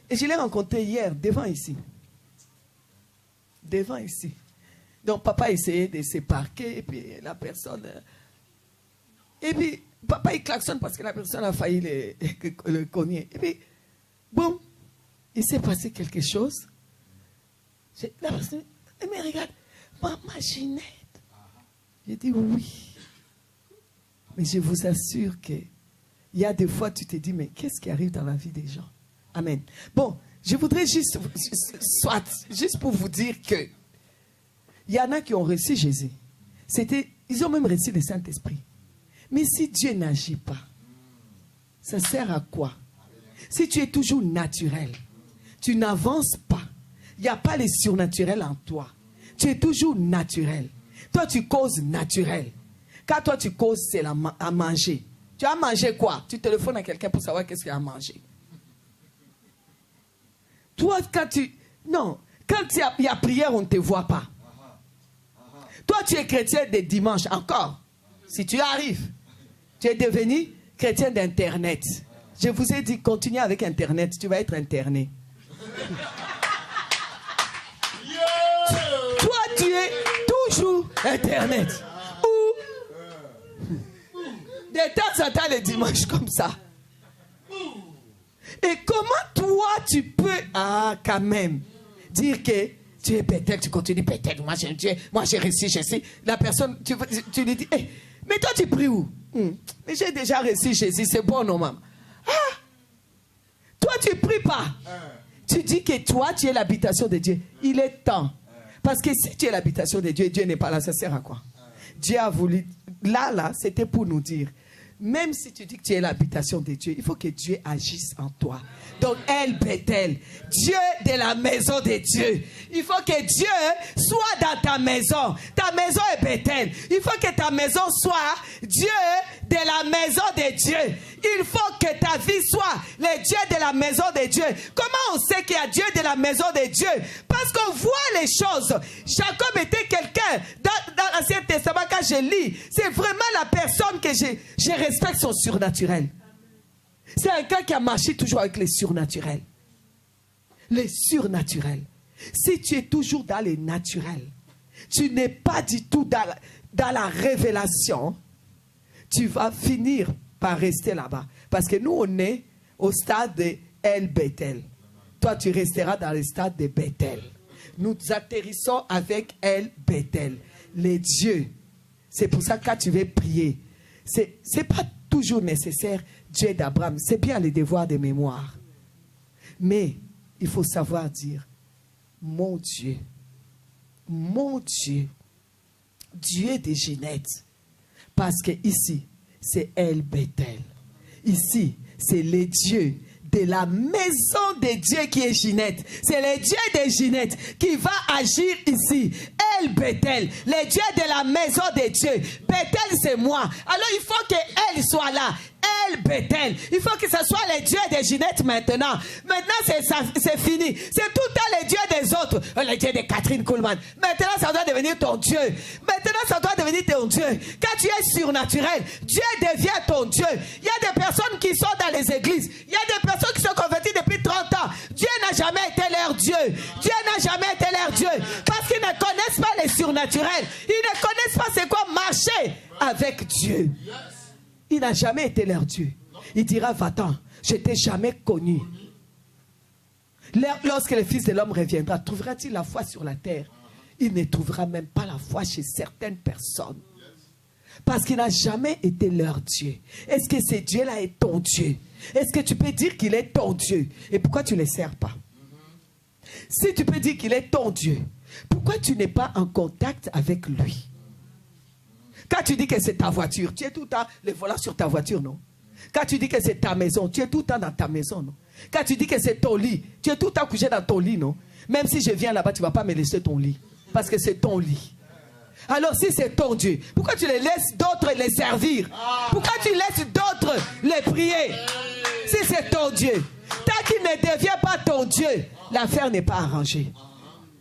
Et je l'ai rencontré hier, devant ici. Devant ici. Donc, papa a essayé de se parquer, et puis la personne... Et puis, papa, il klaxonne parce que la personne a failli le cogner. Et puis, boum, il s'est passé quelque chose. La personne, mais regarde, maman Ginette. J'ai dit oui. Mais je vous assure qu'il y a des fois, tu te dis, mais qu'est-ce qui arrive dans la vie des gens? Amen. Bon, je voudrais juste pour vous dire que il y en a qui ont reçu Jésus. Ils ont même reçu le Saint-Esprit. Mais si Dieu n'agit pas, ça sert à quoi? Si tu es toujours naturel, tu n'avances pas. Il n'y a pas le surnaturel en toi. Tu es toujours naturel. Toi, tu causes naturel. Quand toi, tu causes, c'est à manger. Tu as mangé quoi? Tu téléphones à quelqu'un pour savoir qu'est-ce qu'il a mangé. Toi, quand il y a prière, on ne te voit pas. Toi, tu es chrétien des dimanches encore. Si tu arrives, tu es devenu chrétien d'Internet. Je vous ai dit, continuez avec Internet, tu vas être interné. Toi, tu es toujours Internet. De temps en temps, les dimanches comme ça. Et comment toi, tu peux, quand même, dire que Tu es Bethel, tu continues Bethel. Moi, j'ai réussi, je sais. La personne, tu lui dis, hey, mais toi, tu pries où? Mais j'ai déjà réussi Jésus, c'est bon, non, maman? Ah! Toi, tu ne pries pas. Tu dis que toi, tu es l'habitation de Dieu. Il est temps. Parce que si tu es l'habitation de Dieu et Dieu n'est pas là, ça sert à quoi? Dieu a voulu... Là, c'était pour nous dire, même si tu dis que tu es l'habitation de Dieu, il faut que Dieu agisse en toi. Donc, El Bethel, Dieu de la maison de Dieu. Il faut que Dieu soit dans ta maison. Ta maison est Bethel. Il faut que ta maison soit Dieu de la maison de Dieu. Il faut que ta vie soit le Dieu de la maison de Dieu. Comment on sait qu'il y a Dieu de la maison de Dieu? Parce qu'on voit les choses. Jacob était quelqu'un, dans l'Ancien Testament, quand je lis, c'est vraiment la personne que je respecte son surnaturel. C'est un gars qui a marché toujours avec les surnaturels. Les surnaturels. Si tu es toujours dans les naturels, tu n'es pas du tout dans la révélation, tu vas finir par rester là-bas. Parce que nous, on est au stade de El Bethel. Toi, tu resteras dans le stade de Bethel. Nous atterrissons avec El Bethel. Les dieux. C'est pour ça que quand tu veux prier, c'est pas toujours nécessaire Dieu d'Abraham. C'est bien les devoirs de mémoire. Mais il faut savoir dire, mon Dieu, Dieu de Ginette. Parce que ici, c'est El Bethel. Ici, c'est les dieux de la maison de Dieu qui est Ginette. C'est le Dieu de Ginette qui va agir ici. El Bethel, le Dieu de la maison de Dieu. Bethel, c'est moi. Alors, il faut qu'elle soit là. El Bethel. Il faut que ce soit le Dieu de Ginette maintenant. Maintenant, c'est fini. C'est tout le temps le Dieu des autres. Le Dieu de Catherine Kuhlman. Maintenant, ça doit devenir ton Dieu. Maintenant, ça doit devenir ton Dieu. Quand tu es surnaturel, Dieu devient ton Dieu. Il y a des personnes qui sont dans les églises. Il y a des personnes qui sont converties depuis 30 ans. Dieu n'a jamais été leur Dieu. Dieu n'a jamais été leur Dieu. Parce qu'ils ne connaissent pas les surnaturels. Ils ne connaissent pas c'est quoi marcher avec Dieu. Il n'a jamais été leur Dieu. Il dira, va-t'en, je ne t'ai jamais connu. Lorsque le Fils de l'homme reviendra, trouvera-t-il la foi sur la terre? Il ne trouvera même pas la foi chez certaines personnes. Parce qu'il n'a jamais été leur Dieu. Est-ce que ce Dieu-là est ton Dieu? Est-ce que tu peux dire qu'il est ton Dieu? Et pourquoi tu ne le sers pas? Si tu peux dire qu'il est ton Dieu, pourquoi tu n'es pas en contact avec lui? Quand tu dis que c'est ta voiture, tu es tout le temps le volant sur ta voiture, non? Quand tu dis que c'est ta maison, tu es tout le temps dans ta maison, non? Quand tu dis que c'est ton lit, tu es tout le temps couché dans ton lit, non? Même si je viens là-bas, tu ne vas pas me laisser ton lit. Parce que c'est ton lit. Alors si c'est ton Dieu, pourquoi tu les laisses d'autres les servir? Pourquoi tu laisses d'autres les prier? Si c'est ton Dieu. Tant qu'il ne devient pas ton Dieu, l'affaire n'est pas arrangée.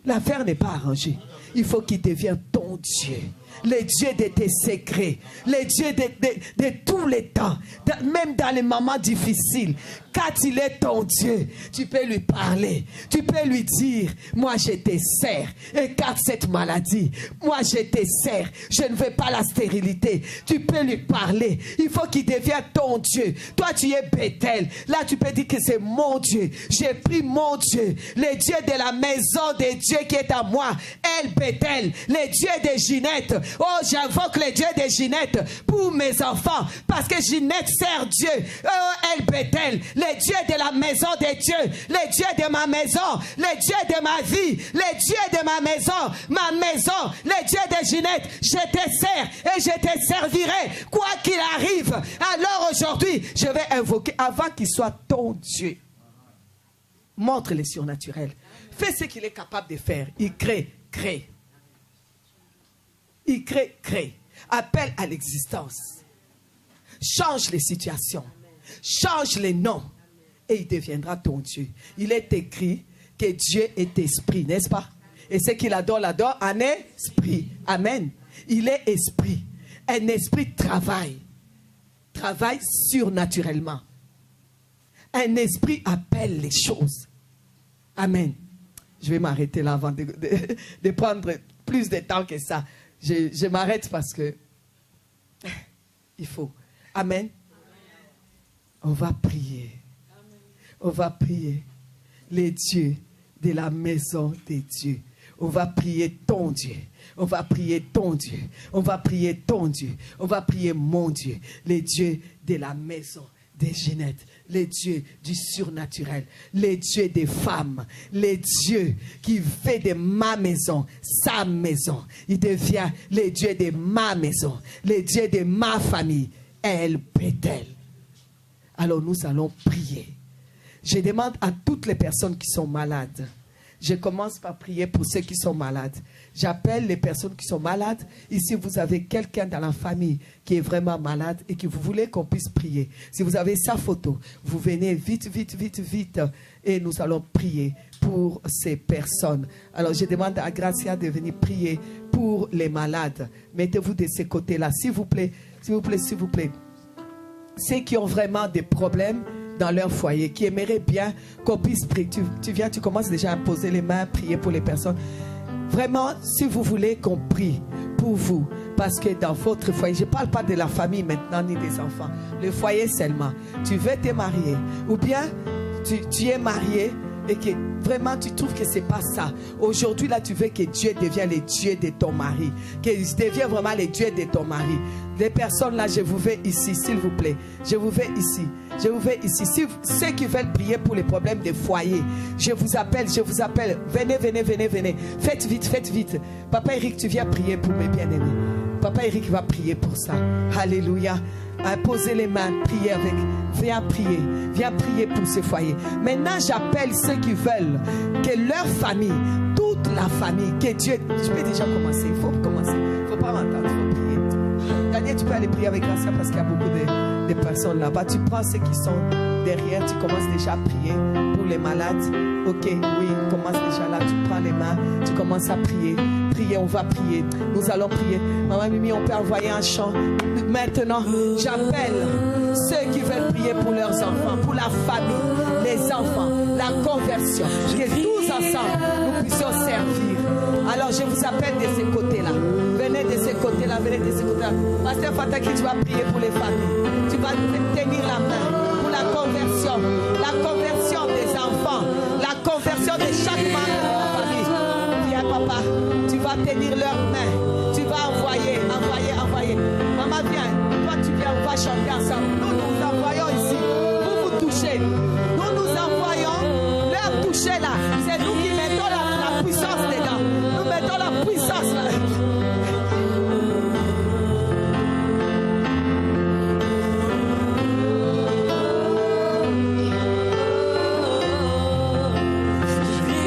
L'affaire n'est pas arrangée. Il faut qu'il devienne ton Dieu. Le Dieu de tes secrets, le Dieu de tous les temps, même dans les moments difficiles. Quand il est ton Dieu, tu peux lui parler, tu peux lui dire, moi je te sers, regarde cette maladie, moi je te sers, je ne veux pas la stérilité. Tu peux lui parler, il faut qu'il devienne ton Dieu. Toi tu es Bethel, là tu peux dire que c'est mon Dieu, j'ai pris mon Dieu, le Dieu de la maison de Dieu qui est à moi, El Bethel, le Dieu de Ginette. Oh, j'invoque le Dieu de Ginette pour mes enfants, parce que Ginette sert Dieu. Oh, El Bethel, le Dieu de la maison de Dieu, le Dieu de ma maison, le Dieu de ma vie, le Dieu de ma maison, le Dieu de Ginette. Je te sers et je te servirai, quoi qu'il arrive. Alors aujourd'hui, je vais invoquer avant qu'il soit ton Dieu. Montre les surnaturels. Fais ce qu'il est capable de faire. Il crée. Il crée. Appelle à l'existence. Change les situations. Change les noms. Et il deviendra ton Dieu. Il est écrit que Dieu est esprit, n'est-ce pas? Et ce qu'il adore en esprit. Amen. Il est esprit. Un esprit travaille surnaturellement. Un esprit appelle les choses. Amen. Je vais m'arrêter là avant de prendre plus de temps que ça. Je m'arrête parce que il faut. Amen. On va prier. On va prier. Les dieux de la maison des dieux. On va prier ton Dieu. On va prier ton Dieu. On va prier ton Dieu. On va prier mon Dieu. Les dieux de la maison des Génettes. Les dieux du surnaturel. Les dieux des femmes. Les dieux qui fait de ma maison sa maison. Il devient les dieux de ma maison. Les dieux de ma famille. El Bethel. Alors nous allons prier. Je demande à toutes les personnes qui sont malades. Je commence par prier pour ceux qui sont malades. J'appelle les personnes qui sont malades. Ici, vous avez quelqu'un dans la famille qui est vraiment malade et que vous voulez qu'on puisse prier. Si vous avez sa photo, vous venez vite et nous allons prier pour ces personnes. Alors, je demande à Gracia de venir prier pour les malades. Mettez-vous de ce côté-là, s'il vous plaît, s'il vous plaît, s'il vous plaît. Ceux qui ont vraiment des problèmes dans leur foyer, qui aimeraient bien qu'on puisse prier. Tu viens, tu commences déjà à poser les mains, prier pour les personnes. Vraiment, si vous voulez qu'on prie pour vous, parce que dans votre foyer, je ne parle pas de la famille maintenant, ni des enfants, le foyer seulement. Tu veux te marier, ou bien tu es marié et que vraiment tu trouves que ce n'est pas ça. Aujourd'hui, là, tu veux que Dieu devienne le Dieu de ton mari, qu'il devienne vraiment le Dieu de ton mari. Les personnes là, je vous veux ici, s'il vous plaît. Je vous veux ici. Je vous veux ici. Si ceux qui veulent prier pour les problèmes des foyers, je vous appelle. Venez. Faites vite. Papa Eric, tu viens prier pour mes bien-aimés. Papa Eric va prier pour ça. Alléluia. Posez les mains, priez avec. Viens prier pour ce foyer. Maintenant, j'appelle ceux qui veulent que leur famille, toute la famille, que Dieu... Je peux déjà commencer, il faut commencer. Il ne faut pas m'entendre, il faut prier. Daniel, tu peux aller prier avec Gracia parce qu'il y a beaucoup de personnes là-bas. Tu prends ceux qui sont derrière, tu commences déjà à prier pour les malades. Ok, oui, commence déjà là, tu prends les mains, tu commences à prier. Prier, on va prier. Nous allons prier. Maman Mimi, on peut envoyer un chant. Maintenant, j'appelle ceux qui veulent prier pour leurs enfants, pour la famille, les enfants, la conversion. Que tous ensemble, nous puissions servir. Alors, je vous appelle de ce côté-là. Venez de ce côté-là, Pasteur Fataki, tu vas prier pour les familles. Tu vas tenir la main pour la conversion des enfants, la conversion de chaque membre de la famille. Viens, papa, tu vas tenir leurs mains. Tu vas envoyer. Maman, viens. Toi, tu viens, on va chanter ensemble. Nous envoyons ici. Vous touchez. Nous envoyons leur toucher là. C'est nous qui mettons la puissance dedans. Nous mettons la puissance là. Je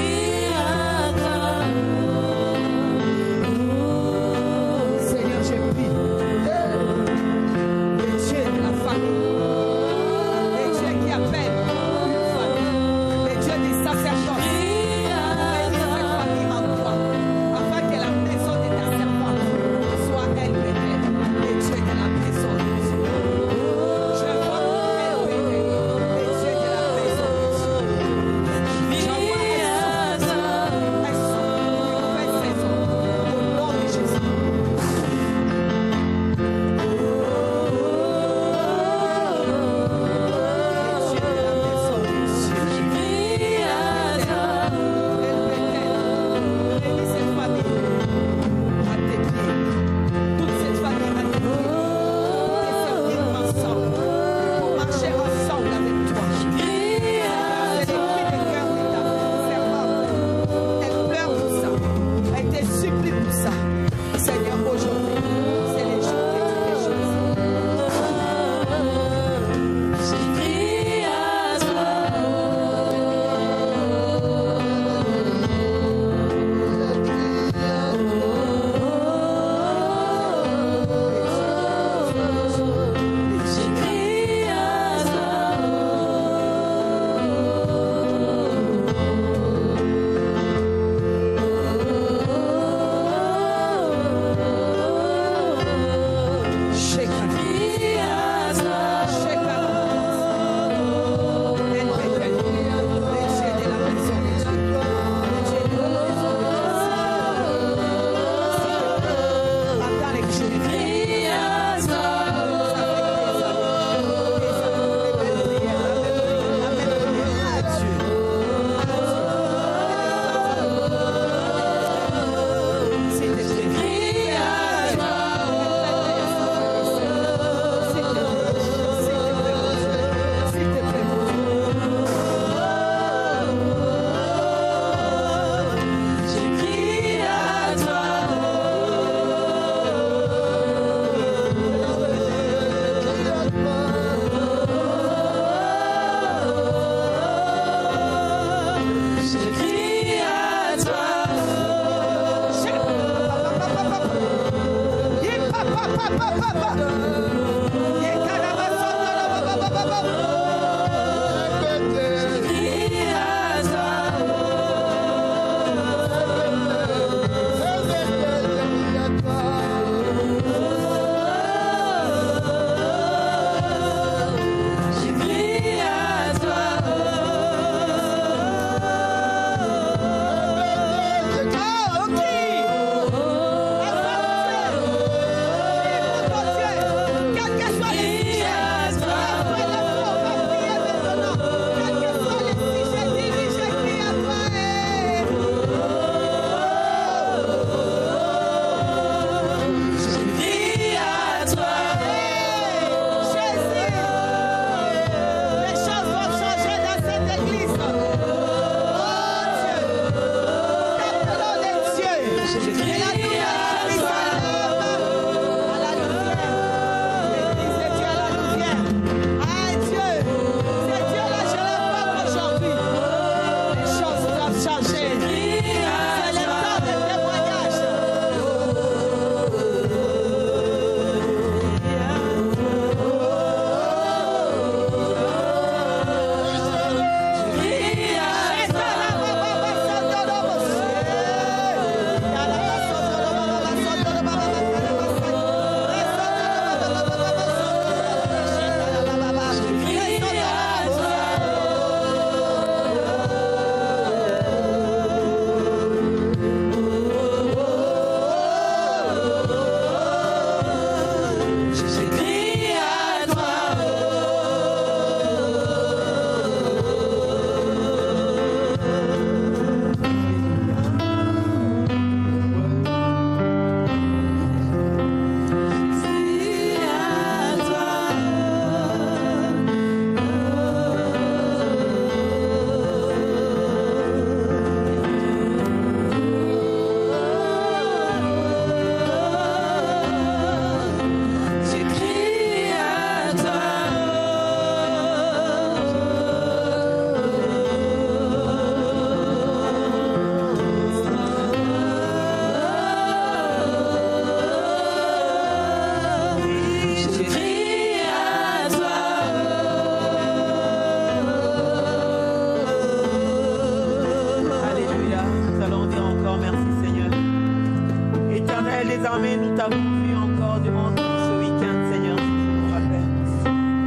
désormais nous t'avons vu encore durant tout ce week-end, Seigneur, si tu nous rappelles.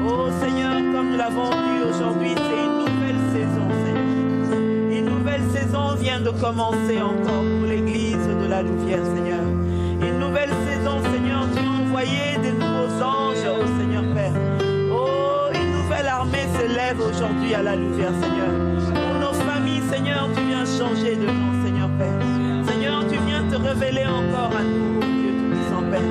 Oh Seigneur, comme nous l'avons vu aujourd'hui, c'est une nouvelle saison, Seigneur. Une nouvelle saison vient de commencer encore pour l'église de la Louvière, Seigneur. Une nouvelle saison, Seigneur, tu as envoyé de nouveaux anges, oh Seigneur Père. Oh, une nouvelle armée se lève aujourd'hui à la Louvière, Seigneur. Pour nos familles, Seigneur, tu viens changer de nom, Seigneur Père. Seigneur, tu viens te révéler encore à nous, oh Dieu Tout-Puissant Père.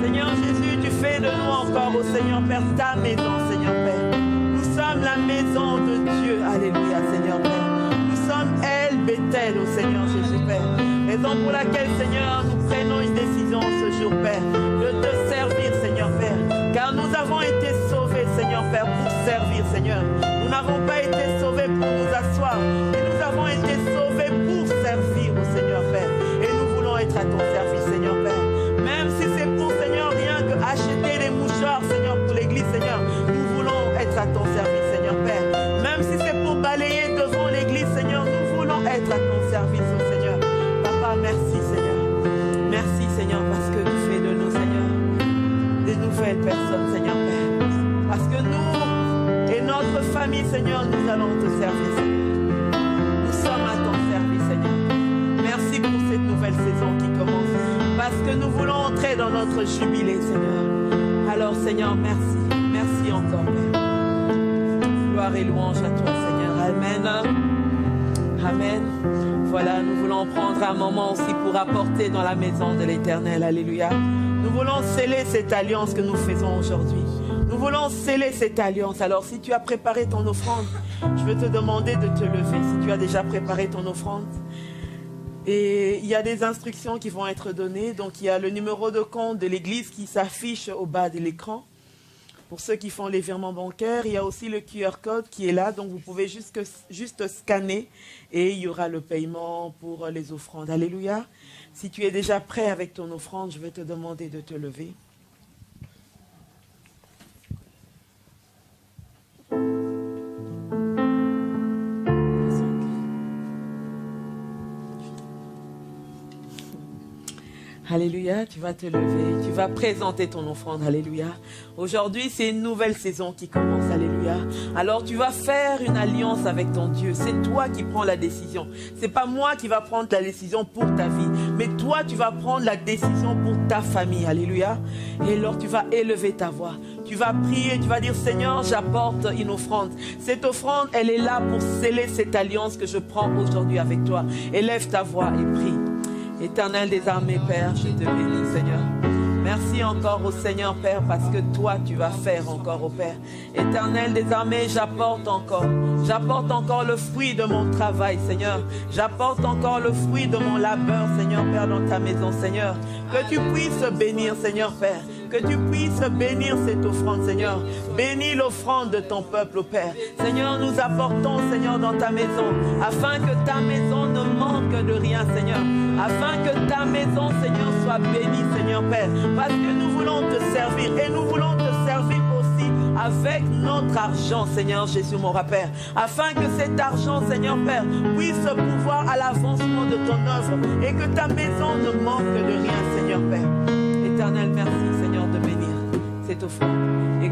Seigneur Jésus, tu fais de nous encore, oh Seigneur Père, ta maison, Seigneur Père. Nous sommes la maison de Dieu, alléluia, Seigneur Père. Nous sommes El Bethel, oh Seigneur Jésus Père. Raison pour laquelle, Seigneur, nous prenons une décision ce jour, Père, de te servir, Seigneur Père. Car nous avons été sauvés, Seigneur Père, pour servir, Seigneur. Nous n'avons pas été sauvés pour nous asseoir, mais nous avons été sauvés pour servir au Seigneur Père. Et nous voulons être à ton service, Seigneur Père. Même si c'est pour, Seigneur, rien que acheter des mouchoirs, Seigneur, pour l'église, Seigneur, nous voulons être à ton service, Seigneur Père. Même si c'est pour balayer devant l'église, Seigneur, nous voulons être à ton service, au Seigneur. Papa, merci, Seigneur. Merci, Seigneur, parce que tu fais de nous, Seigneur, des nouvelles personnes, Seigneur Père. Parce que nous et notre famille, Seigneur, nous allons te servir, Seigneur. Nous sommes à ton service, Seigneur. Merci pour cette nouvelle saison qui commence. Parce que nous voulons entrer dans notre jubilé, Seigneur. Alors, Seigneur, merci. Merci encore, Père. Gloire et louange à toi, Seigneur. Amen. Amen. Voilà, nous voulons prendre un moment aussi pour apporter dans la maison de l'Éternel. Alléluia. Nous voulons sceller cette alliance que nous faisons aujourd'hui. Nous voulons sceller cette alliance. Alors, si tu as préparé ton offrande, je veux te demander de te lever. Si tu as déjà préparé ton offrande. Et il y a des instructions qui vont être données. Donc, il y a le numéro de compte de l'église qui s'affiche au bas de l'écran. Pour ceux qui font les virements bancaires, il y a aussi le QR code qui est là. Donc, vous pouvez juste scanner et il y aura le paiement pour les offrandes. Alléluia. Si tu es déjà prêt avec ton offrande, je vais te demander de te lever. Alléluia, tu vas te lever, tu vas présenter ton offrande, alléluia. Aujourd'hui, c'est une nouvelle saison qui commence, alléluia. Alors tu vas faire une alliance avec ton Dieu. C'est toi qui prends la décision. C'est pas moi qui va prendre la décision pour ta vie, mais toi, tu vas prendre la décision pour ta famille, alléluia. Et alors tu vas élever ta voix. Tu vas prier, tu vas dire, Seigneur, j'apporte une offrande. Cette offrande, elle est là pour sceller cette alliance que je prends aujourd'hui avec toi. Élève ta voix et prie. Éternel des armées, Père, je te bénis, Seigneur. Merci encore au Seigneur, Père, parce que toi, tu vas faire encore au Père. Éternel des armées, j'apporte encore le fruit de mon travail, Seigneur. J'apporte encore le fruit de mon labeur, Seigneur, Père, dans ta maison, Seigneur. Que tu puisses bénir, Seigneur, Père. Que tu puisses bénir cette offrande, Seigneur. Bénis l'offrande de ton peuple, au Père. Seigneur, nous apportons, Seigneur, dans ta maison, afin que ta maison ne manque de rien, Seigneur. Afin que ta maison, Seigneur, soit bénie, Seigneur, Père. Parce que nous voulons te servir et nous voulons te servir aussi avec notre argent, Seigneur Jésus, mon Père. Afin que cet argent, Seigneur, Père, puisse pouvoir à l'avancement de ton œuvre et que ta maison ne manque de rien, Seigneur, Père. Éternel, merci, Seigneur, de bénir cette offrande.